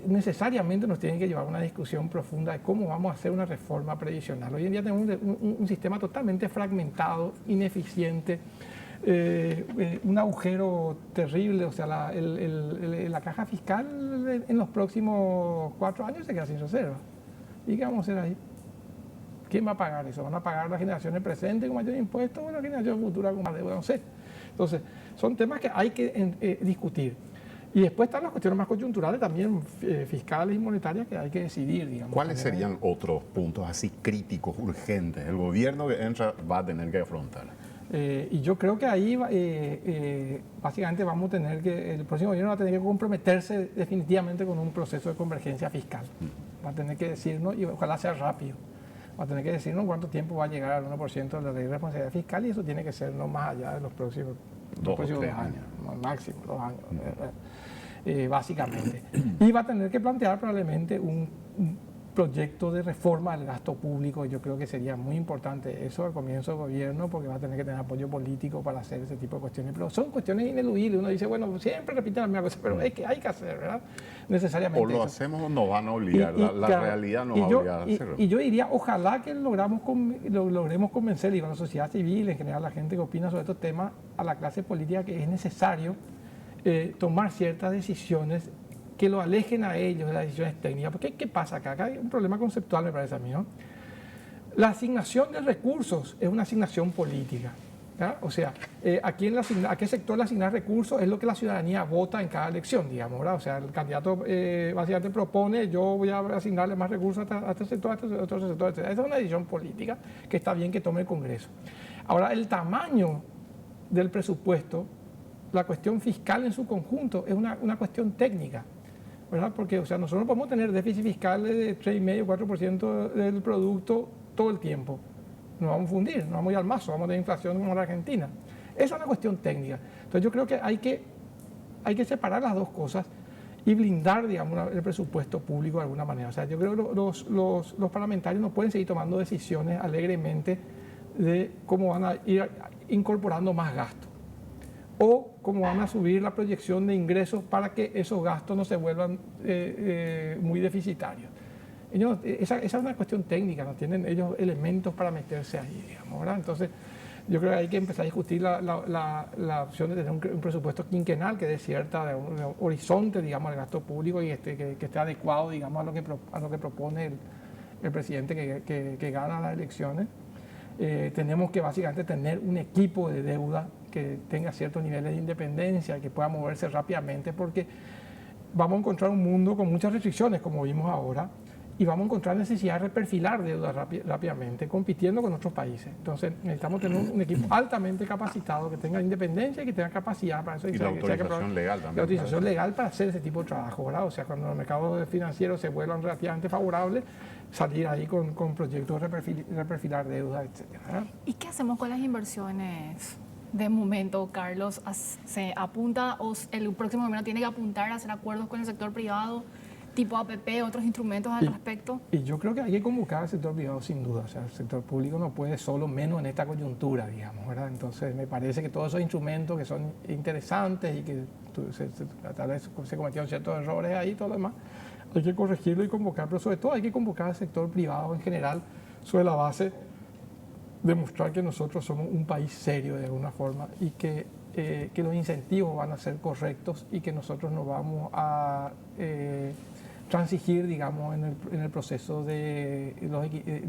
necesariamente nos tiene que llevar a una discusión profunda de cómo vamos a hacer una reforma previsional. Hoy en día tenemos un sistema totalmente fragmentado, ineficiente, un agujero terrible. O sea, la caja fiscal en los próximos 4 años se queda sin reserva. ¿Y qué vamos a hacer ahí? ¿Quién va a pagar eso? ¿Van a pagar las generaciones presentes con mayor impuesto o la generación futura con más deuda? No sé. Entonces, son temas que hay que discutir. Y después están las cuestiones más coyunturales también, fiscales y monetarias, que hay que decidir, digamos. ¿Cuáles serían otros puntos así críticos, urgentes, el gobierno que entra va a tener que afrontar? Y yo creo que ahí básicamente vamos a tener que, el próximo gobierno va a tener que comprometerse definitivamente con un proceso de convergencia fiscal. Va a tener que decirnos, y ojalá sea rápido, va a tener que decirnos cuánto tiempo va a llegar al 1% de la ley de responsabilidad fiscal, y eso tiene que ser no más allá de los próximos 2 años, máximo 2 años, básicamente. Y va a tener que plantear probablemente un proyecto de reforma del gasto público. Yo creo que sería muy importante eso al comienzo del gobierno, porque va a tener que tener apoyo político para hacer ese tipo de cuestiones. Pero son cuestiones ineludibles. Uno dice, bueno, siempre repiten la misma cosa, pero es que hay que hacer, ¿verdad? Necesariamente. O lo hacemos o nos van a obligar. La realidad nos va a obligar a hacerlo. Y yo diría, ojalá que logremos convencer, digo, a la sociedad civil, en general, la gente que opina sobre estos temas, a la clase política, que es necesario tomar ciertas decisiones que lo alejen a ellos de las decisiones técnicas. Porque ¿qué pasa acá? Acá hay un problema conceptual, me parece a mí, ¿no? La asignación de recursos es una asignación política, ¿ya? O sea, a qué sector le asignar recursos es lo que la ciudadanía vota en cada elección, digamos, ¿verdad? O sea, el candidato básicamente propone, yo voy a asignarle más recursos a este sector, a este otro sector, etc. Esa es una decisión política que está bien que tome el Congreso. Ahora, el tamaño del presupuesto, la cuestión fiscal en su conjunto, es una cuestión técnica, ¿verdad? Porque, o sea, nosotros no podemos tener déficit fiscal de 3,5, 4% del producto todo el tiempo. Nos vamos a fundir, nos vamos a ir al mazo, vamos a tener inflación como la Argentina. Esa es una cuestión técnica. Entonces yo creo que hay que separar las dos cosas y blindar, digamos, el presupuesto público de alguna manera. O sea, yo creo que los parlamentarios no pueden seguir tomando decisiones alegremente de cómo van a ir incorporando más gastos, o cómo van a subir la proyección de ingresos para que esos gastos no se vuelvan muy deficitarios. Esa es una cuestión técnica, no tienen ellos elementos para meterse ahí, digamos, ¿verdad? Entonces, yo creo que hay que empezar a discutir la opción de tener un presupuesto quinquenal que dé cierta un horizonte, digamos, al gasto público, y que esté adecuado, digamos, a lo que propone el presidente que gana las elecciones. Tenemos que básicamente tener un equipo de deuda que tenga ciertos niveles de independencia, que pueda moverse rápidamente, porque vamos a encontrar un mundo con muchas restricciones, como vimos ahora, y vamos a encontrar necesidad de reperfilar deuda rápidamente, compitiendo con otros países. Entonces necesitamos tener un equipo altamente capacitado, que tenga independencia y que tenga capacidad para eso. Y la autorización legal también. La autorización legal para hacer ese tipo de trabajo, ¿verdad? O sea, cuando los mercados financieros se vuelvan relativamente favorables, salir ahí con proyectos de reperfilar deuda, etc. ¿Y qué hacemos con las inversiones de momento, Carlos, se apunta o el próximo gobierno tiene que apuntar a hacer acuerdos con el sector privado, tipo APP, otros instrumentos al respecto? Y yo creo que hay que convocar al sector privado sin duda. O sea, el sector público no puede solo, menos en esta coyuntura, digamos, ¿verdad? Entonces, me parece que todos esos instrumentos que son interesantes y que tal vez se cometieron ciertos errores ahí y todo lo demás, hay que corregirlo y convocar, pero sobre todo hay que convocar al sector privado en general sobre la base de mostrar que nosotros somos un país serio de alguna forma y que los incentivos van a ser correctos y que nosotros no vamos a transigir, digamos, en el proceso de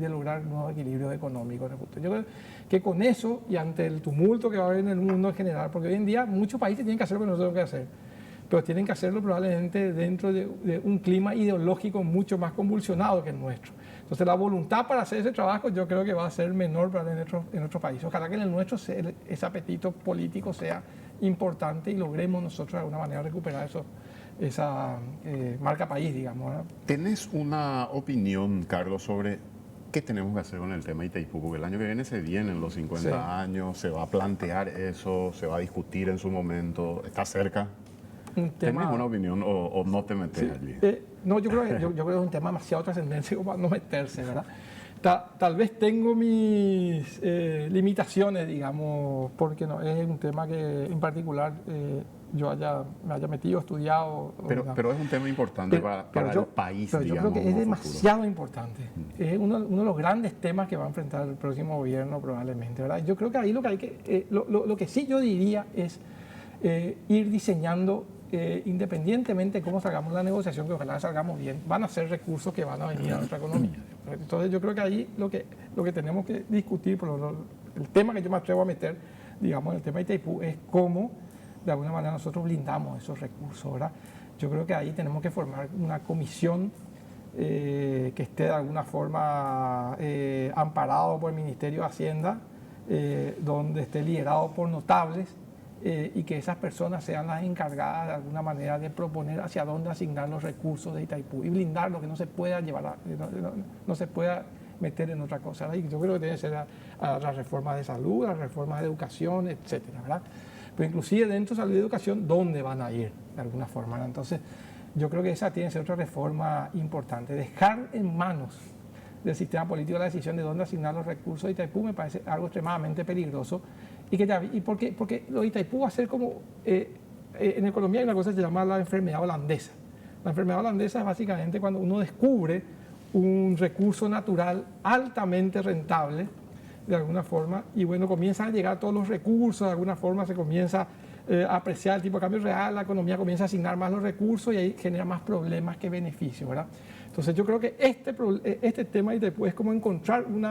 lograr nuevos equilibrios económicos en el futuro. Yo creo que con eso y ante el tumulto que va a haber en el mundo en general, porque hoy en día muchos países tienen que hacer lo que nosotros tenemos que hacer, pero tienen que hacerlo probablemente dentro de un clima ideológico mucho más convulsionado que el nuestro. Entonces la voluntad para hacer ese trabajo yo creo que va a ser menor para en nuestro país. Ojalá que en el nuestro ese apetito político sea importante y logremos nosotros de alguna manera recuperar esa marca país, digamos, ¿no? ¿Tenés una opinión, Carlos, sobre qué tenemos que hacer con el tema Itaipú? Porque el año que viene se vienen los 50 años, se va a plantear eso, se va a discutir en su momento, ¿está cerca? ¿Tienes una opinión o no te metes allí? No, yo creo que es un tema demasiado trascendente como para no meterse, ¿verdad? Tal vez tengo mis limitaciones, digamos, porque no es un tema que en particular yo me haya metido, estudiado. Pero es un tema importante para el país, pero digamos. Yo creo que es demasiado importante. Es uno de los grandes temas que va a enfrentar el próximo gobierno probablemente, ¿verdad? Yo creo que ahí lo que hay que, lo que sí yo diría es ir diseñando, independientemente de cómo salgamos la negociación, que ojalá salgamos bien, van a ser recursos que van a venir a nuestra economía. Entonces yo creo que ahí lo que tenemos que discutir, el tema que yo me atrevo a meter, digamos, el tema de Itaipú, es cómo de alguna manera nosotros blindamos esos recursos, ¿verdad? Yo creo que ahí tenemos que formar una comisión que esté de alguna forma amparado por el Ministerio de Hacienda, donde esté liderado por notables, y que esas personas sean las encargadas de alguna manera de proponer hacia dónde asignar los recursos de Itaipú y blindar lo que no se pueda llevar, no se pueda meter en otra cosa, ¿verdad? Y yo creo que debe ser a las reformas de salud, a las reformas de educación, etcétera, ¿verdad? Pero inclusive dentro de salud y educación, ¿dónde van a ir de alguna forma, ¿verdad? Entonces, yo creo que esa tiene que ser otra reforma importante. Dejar en manos del sistema político la decisión de dónde asignar los recursos de Itaipú me parece algo extremadamente peligroso. Porque lo de Itaipú va a ser como, en economía hay una cosa que se llama la enfermedad holandesa. La enfermedad holandesa es básicamente cuando uno descubre un recurso natural altamente rentable, de alguna forma, y bueno, comienzan a llegar todos los recursos, de alguna forma se comienza a apreciar el tipo de cambio real, la economía comienza a asignar más los recursos y ahí genera más problemas que beneficios, ¿verdad? Entonces yo creo que este tema es como encontrar un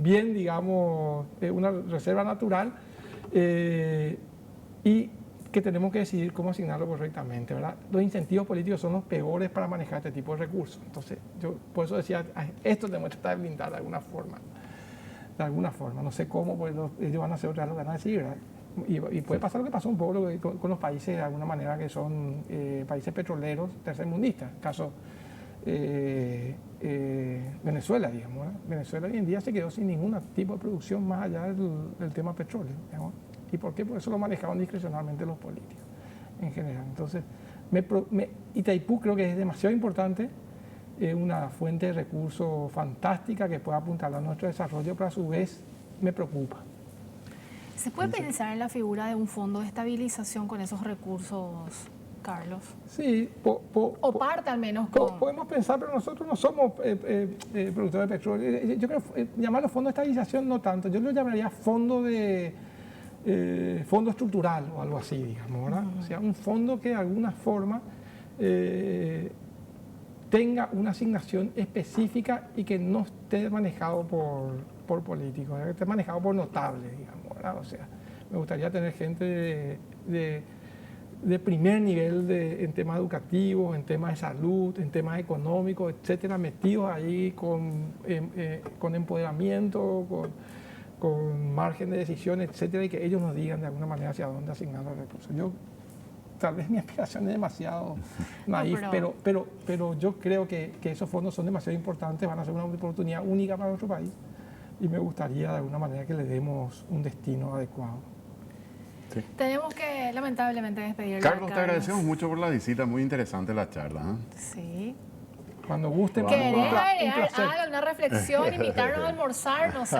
bien, digamos, una reserva natural y que tenemos que decidir cómo asignarlo correctamente, ¿verdad? Los incentivos políticos son los peores para manejar este tipo de recursos. Entonces yo por eso decía, esto tenemos que tratar de blindar de alguna forma. De alguna forma, no sé cómo, porque ellos van a hacer otra vez lo que van a decir, ¿verdad? Y puede pasar lo que pasó un poco con los países de alguna manera que son países petroleros tercermundistas, caso Venezuela, digamos, ¿verdad? Venezuela hoy en día se quedó sin ningún tipo de producción más allá del tema petróleo, digamos. ¿Y por qué? Porque eso lo manejaban discrecionalmente los políticos en general. Entonces, Itaipú creo que es demasiado importante, es una fuente de recursos fantástica que puede apuntar a nuestro desarrollo, pero a su vez me preocupa. ¿Se puede pensar en la figura de un fondo de estabilización con esos recursos, Carlos? Sí. O parte al menos con... Podemos pensar, pero nosotros no somos productores de petróleo. Yo creo que llamarlo fondo de estabilización no tanto. Yo lo llamaría fondo estructural o algo así, digamos, ¿verdad? O sea, un fondo que de alguna forma tenga una asignación específica y que no esté manejado por políticos, que esté manejado por notables, digamos, ¿verdad? O sea, me gustaría tener gente de primer nivel en temas educativos, en temas de salud, en temas económicos, etcétera, metidos ahí con empoderamiento, con margen de decisión, etcétera, y que ellos nos digan de alguna manera hacia dónde asignar los recursos. Tal vez mi aspiración es demasiado naif, pero yo creo que esos fondos son demasiado importantes, van a ser una oportunidad única para nuestro país y me gustaría de alguna manera que le demos un destino adecuado. Sí. Tenemos que lamentablemente despedirle. Carlos, te agradecemos mucho por la visita, muy interesante la charla. Sí. Cuando gusten, ¿Querés un agregar placer. algo, una reflexión, invitarnos a almorzar? No sé.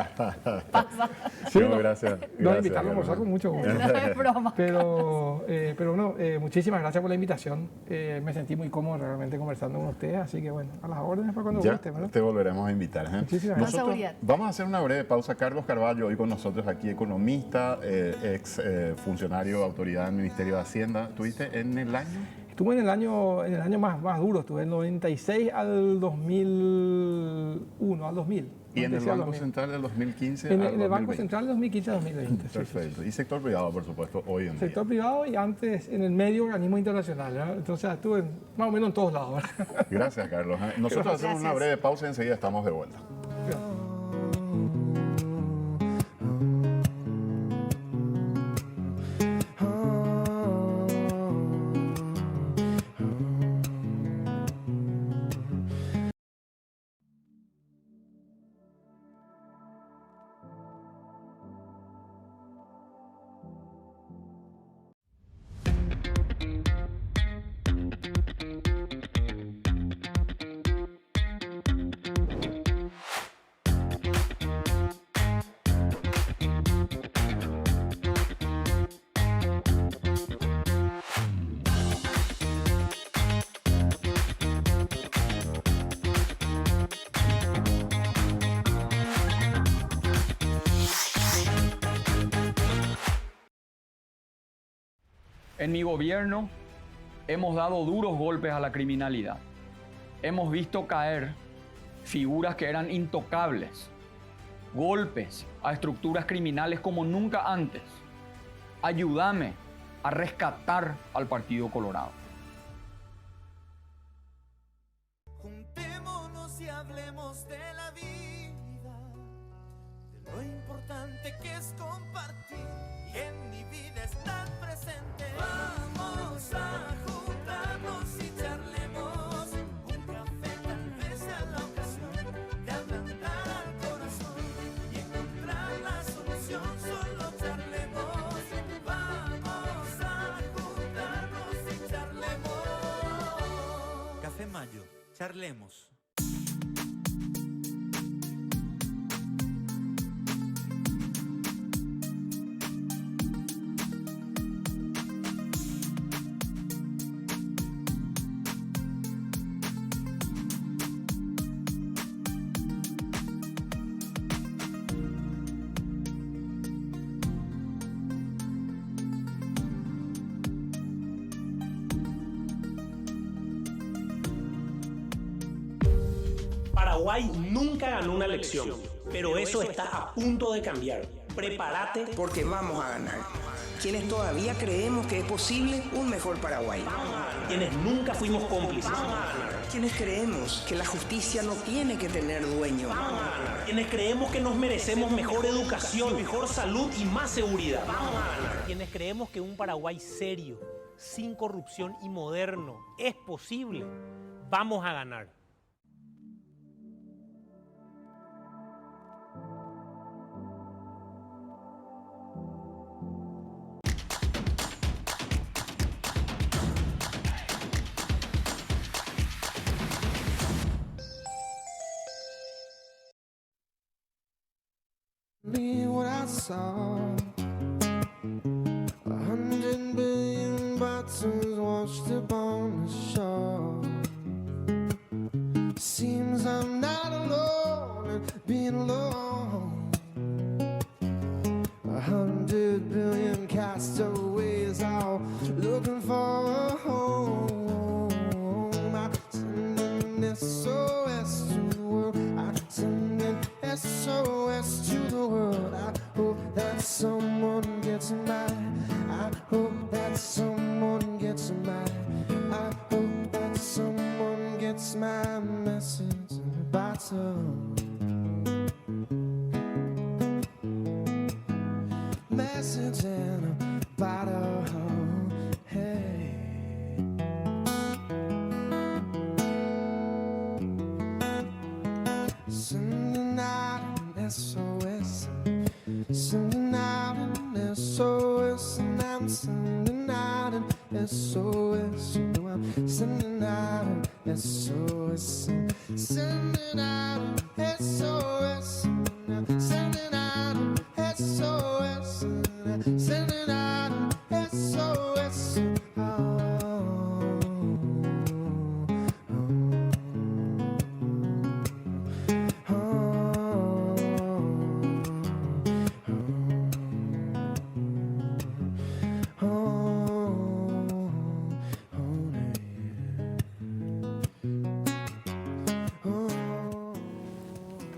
Pasa. Sí, no, gracias. No, invitarlo a almorzar con mucho gusto. No es broma. Pero bueno, muchísimas gracias por la invitación. Me sentí muy cómodo realmente conversando con ustedes, así que bueno, a las órdenes para cuando Ya guste, ¿verdad? te volveremos a invitar. Muchísimas gracias. Nosotros Seguridad. vamos a hacer una breve pausa. Carlos Carvalho, hoy con nosotros aquí, economista, ex funcionario de autoridad del Ministerio de Hacienda. ¿Estuviste en el año? Estuve en el año más duro, estuve del 96 al 2001, al 2000. ¿Y en el 96 al Banco 2000. Central del 2015 En al el Banco 2020? Central del 2015 al 2020. sí, Perfecto. Y sector privado, por supuesto, hoy en día. Sector privado y antes en el medio organismo internacional, ¿verdad? Entonces estuve más o menos en todos lados. ¿verdad? Gracias, Carlos. Nosotros hacemos una breve pausa y enseguida estamos de vuelta. En mi gobierno hemos dado duros golpes a la criminalidad. Hemos visto caer figuras que eran intocables, golpes a estructuras criminales como nunca antes. Ayúdame a rescatar al Partido Colorado. Juntémonos y hablemos de la vida, de lo importante que es compartir. Y en mi vida estar presente. Vamos a juntarnos y charlemos. Un café tal vez sea la ocasión de ablandar al corazón y encontrar la solución. Solo charlemos. Vamos a juntarnos y charlemos. Café Mayo, charlemos. Paraguay nunca ganó una elección, pero eso está a punto de cambiar. Prepárate porque vamos a ganar. Quienes todavía creemos que es posible un mejor Paraguay. Quienes nunca fuimos cómplices. Quienes creemos que la justicia no tiene que tener dueño. Quienes creemos que nos merecemos mejor educación, mejor salud y más seguridad. Quienes creemos que un Paraguay serio, sin corrupción y moderno es posible, vamos a ganar. Me what I saw. 100 billion bottles washed upon the shore. Seems I'm not alone in being alone. 100 billion castaways all looking for a home. I send an SOS to the world. I send an SOS to the world. I hope that someone gets mine. I hope that someone gets mine. I hope that someone gets my message in a bottle. Message in a bottle. Hey. Sending out an SOS. SOS. You know I'm sending out an SOS. Sending out an SOS. Sending out an SOS. Sending out an SOS.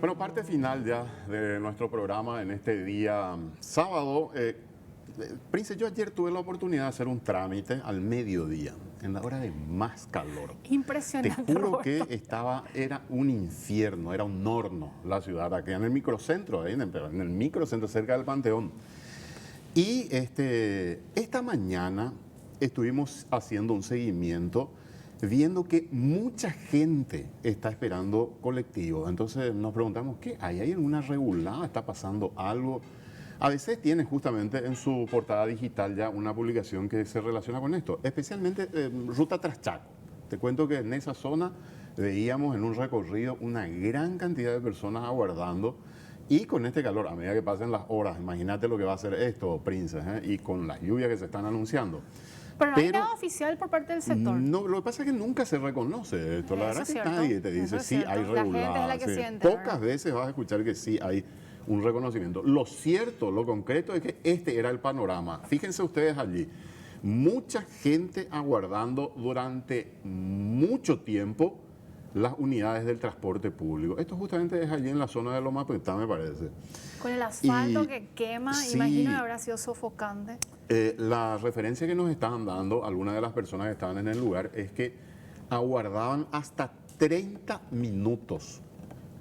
Bueno, parte final ya de nuestro programa en este día sábado. Prince, yo ayer tuve la oportunidad de hacer un trámite al mediodía, en la hora de más calor. Impresionante. Te juro Roberto. que era un infierno, era un horno la ciudad, aquí en el microcentro, ahí en el microcentro cerca del Panteón. Y esta mañana estuvimos haciendo un seguimiento, viendo que mucha gente está esperando colectivo. Entonces nos preguntamos, ¿qué hay? ¿Hay alguna regulada? ¿Está pasando algo? A veces tiene justamente en su portada digital ya una publicación que se relaciona con esto, especialmente Ruta Tras Chaco. Te cuento que en esa zona veíamos en un recorrido una gran cantidad de personas aguardando, y con este calor, a medida que pasen las horas, imagínate lo que va a hacer esto, Prince, y con las lluvias que se están anunciando. Pero no hay nada oficial por parte del sector. No, lo que pasa es que nunca se reconoce esto. La verdad es que cierto. nadie te dice Eso es sí, cierto. hay La gente es regulada. la que sí. siente, Pocas ¿verdad? veces vas a escuchar que sí hay un reconocimiento. Lo cierto, lo concreto es que este era el panorama. Fíjense ustedes allí. Mucha gente aguardando durante mucho tiempo las unidades del transporte público. Esto justamente es allí en la zona de Loma Prieta, me parece. Con el asfalto Y- que quema, sí. imagino que habrá sido sofocante. La referencia que nos estaban dando algunas de las personas que estaban en el lugar es que aguardaban hasta 30 minutos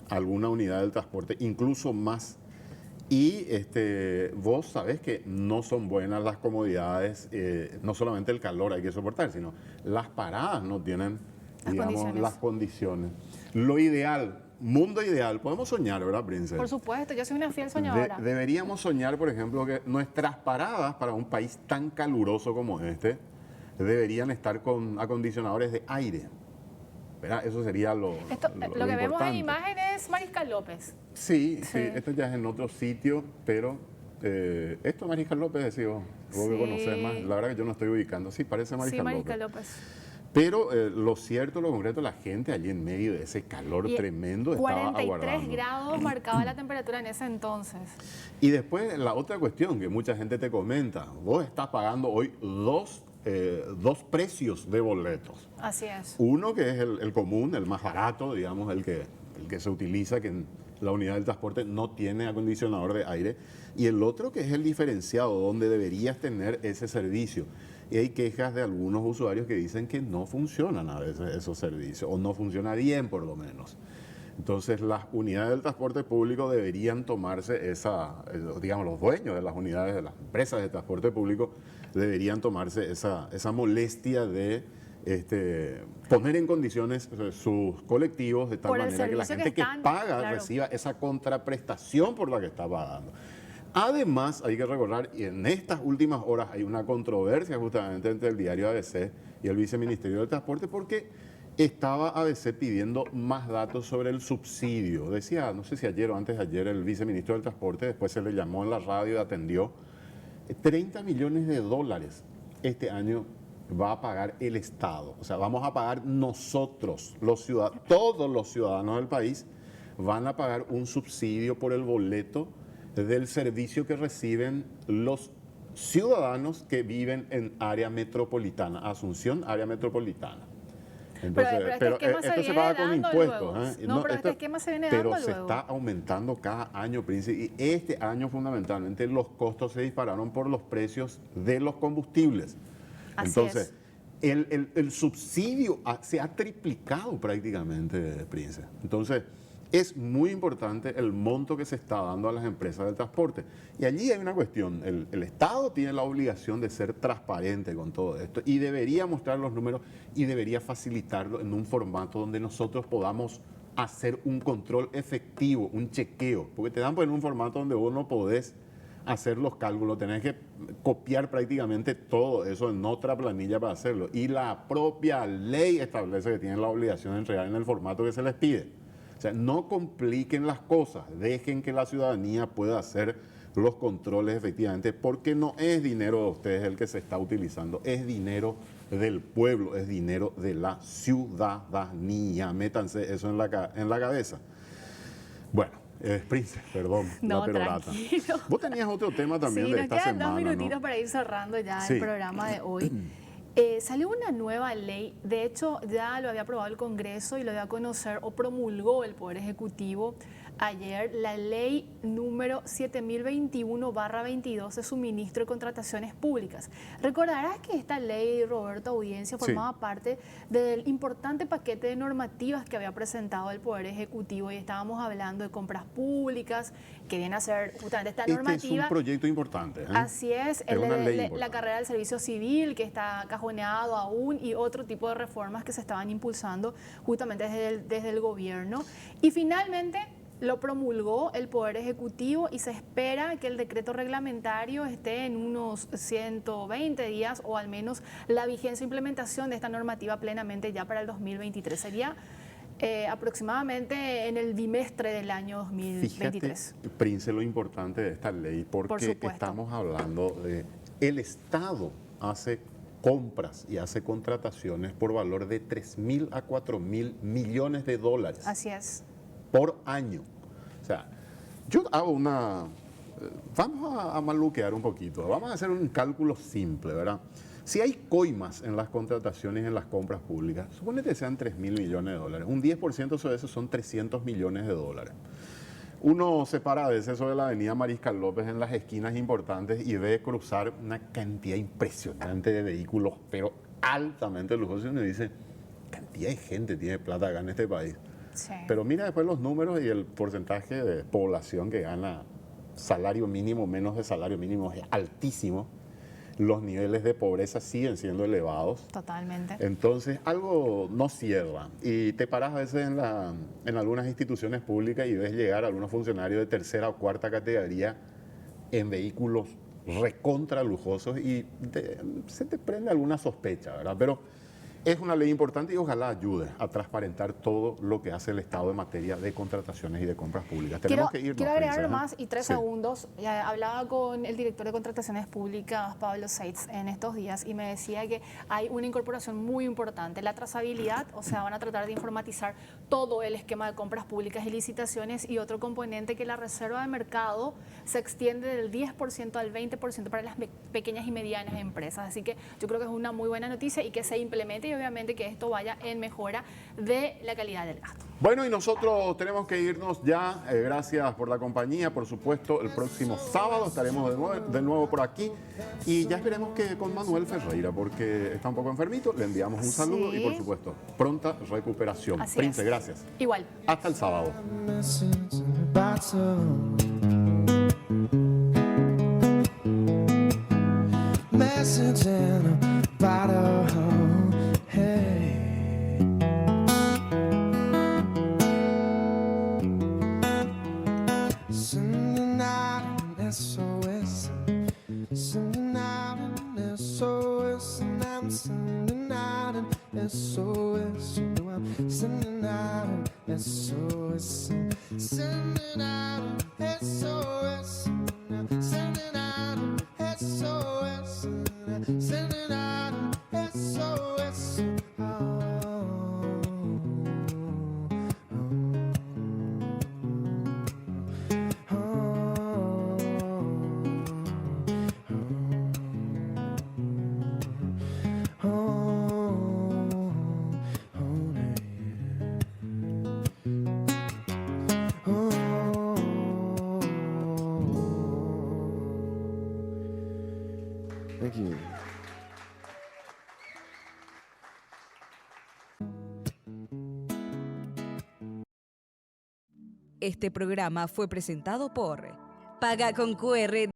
alguna unidad del transporte, incluso más. Y vos sabés que no son buenas las comodidades, no solamente el calor hay que soportar, sino las paradas no tienen, digamos, las condiciones. Lo ideal, mundo ideal, podemos soñar, ¿verdad, Princesa? Por supuesto, yo soy una fiel soñadora. Deberíamos soñar, por ejemplo, que nuestras paradas para un país tan caluroso como este deberían estar con acondicionadores de aire. ¿Verdad? Eso sería lo Lo que vemos en importante. imagen es Mariscal López. Sí, esto ya es en otro sitio, pero esto Mariscal López, decís vos que conocés más, la verdad que yo no estoy ubicando. Sí, parece Mariscal Sí, López. Mariscal López. Pero lo cierto, lo concreto, la gente allí en medio de ese calor Y tremendo estaba 43 aguardando. grados marcaba la temperatura en ese entonces. Y después la otra cuestión que mucha gente te comenta, vos estás pagando hoy dos precios de boletos. Así es. Uno que es el común, el más barato, digamos, el que se utiliza, que en la unidad del transporte no tiene acondicionador de aire. Y el otro que es el diferenciado, donde deberías tener ese servicio. Y hay quejas de algunos usuarios que dicen que no funcionan a veces esos servicios, o no funciona bien por lo menos. Entonces las unidades del transporte público deberían tomarse digamos, los dueños de las unidades de las empresas de transporte público deberían tomarse esa molestia de poner en condiciones sus colectivos de tal Por el manera que la servicio gente que que están, paga claro. reciba esa contraprestación por la que está pagando. Además, hay que recordar, y en estas últimas horas hay una controversia justamente entre el diario ABC y el Viceministerio del Transporte, porque estaba ABC pidiendo más datos sobre el subsidio. Decía, no sé si ayer o antes de ayer, el viceministro del Transporte, después se le llamó en la radio y atendió, 30 millones de dólares este año va a pagar el Estado. O sea, vamos a pagar nosotros, todos los ciudadanos del país, van a pagar un subsidio por el boleto del servicio que reciben los ciudadanos que viven en área metropolitana, Asunción, área metropolitana. Entonces, pero este esquema se esto se viene paga con dando impuestos. luego. ¿eh? No, pero este esquema se viene pero dando se luego. está aumentando cada año, Príncipe, y este año fundamentalmente los costos se dispararon por los precios de los combustibles. Así Entonces, el subsidio se ha triplicado prácticamente, Príncipe. Entonces, es muy importante el monto que se está dando a las empresas del transporte. Y allí hay una cuestión, el Estado tiene la obligación de ser transparente con todo esto y debería mostrar los números y debería facilitarlo en un formato donde nosotros podamos hacer un control efectivo, un chequeo, porque te dan pues, en un formato donde vos no podés hacer los cálculos, tenés que copiar prácticamente todo eso en otra planilla para hacerlo. Y la propia ley establece que tienen la obligación de entregar en el formato que se les pide. O sea, no compliquen las cosas, dejen que la ciudadanía pueda hacer los controles efectivamente, porque no es dinero de ustedes el que se está utilizando, es dinero del pueblo, es dinero de la ciudadanía. Métanse eso en la cabeza. Bueno, Prince, perdón, no, la perorata. Vos tenías otro tema también de esta semana. Sí, nos quedan 2 minutitos, ¿no?, para ir cerrando ya el programa de hoy. Salió una nueva ley, de hecho ya lo había aprobado el Congreso y lo dio a conocer o promulgó el Poder Ejecutivo ayer, la ley número 7021/22 de suministro y contrataciones públicas. Recordarás que esta ley, Roberto Audiencia, formaba parte del importante paquete de normativas que había presentado el Poder Ejecutivo, y estábamos hablando de compras públicas, que viene a ser justamente esta normativa. Es un proyecto importante. Así es, la carrera del servicio civil, que está cajoneado aún, y otro tipo de reformas que se estaban impulsando justamente desde el gobierno. Y finalmente lo promulgó el Poder Ejecutivo y se espera que el decreto reglamentario esté en unos 120 días, o al menos la vigencia e implementación de esta normativa plenamente ya para el 2023. Sería aproximadamente en el bimestre del año 2023. Fíjate, Prince, lo importante de esta ley, porque estamos hablando de el Estado hace compras y hace contrataciones por valor de 3.000 a 4.000 millones de dólares. Así es. Por año. O sea, yo hago vamos a maluquear un poquito, vamos a hacer un cálculo simple, ¿verdad? Si hay coimas en las contrataciones y en las compras públicas, suponete que sean 3.000 millones de dólares, un 10% sobre eso son 300 millones de dólares. Uno se para a veces sobre la avenida Mariscal López en las esquinas importantes y ve cruzar una cantidad impresionante de vehículos, pero altamente lujosos, y uno dice, cantidad de gente tiene plata acá en este país. Sí. Pero mira después los números y el porcentaje de población que gana salario mínimo, menos de salario mínimo, es altísimo. Los niveles de pobreza siguen siendo elevados. Totalmente. Entonces, algo no cierra. Y te paras a veces en algunas instituciones públicas y ves llegar a algunos funcionarios de tercera o cuarta categoría en vehículos recontra lujosos y se te prende alguna sospecha, ¿verdad? Pero es una ley importante y ojalá ayude a transparentar todo lo que hace el Estado en materia de contrataciones y de compras públicas. Tenemos que irnos. Quiero agregar más y 3 segundos. Ya hablaba con el director de Contrataciones Públicas, Pablo Seitz, en estos días, y me decía que hay una incorporación muy importante, la trazabilidad, o sea, van a tratar de informatizar todo el esquema de compras públicas y licitaciones, y otro componente, que la reserva de mercado se extiende del 10% al 20% para las pequeñas y medianas empresas. Así que yo creo que es una muy buena noticia y que se implemente, y obviamente que esto vaya en mejora de la calidad del gasto. Bueno, y nosotros tenemos que irnos ya. Gracias por la compañía. Por supuesto, el próximo sábado estaremos de nuevo por aquí. Y ya esperemos que con Manuel Ferreira, porque está un poco enfermito. Le enviamos un saludo y, por supuesto, pronta recuperación. Así Prince, es. Gracias. Igual. Hasta el sábado. Message in a bottle, hey. Sending out an SOS, sending out an SOS, and I'm sending out an SOS. You know I'm sending out an SOS, sending out an SOS, sending out an SOS, sending out an SOS. Thank you. Este programa fue presentado por Paga con QR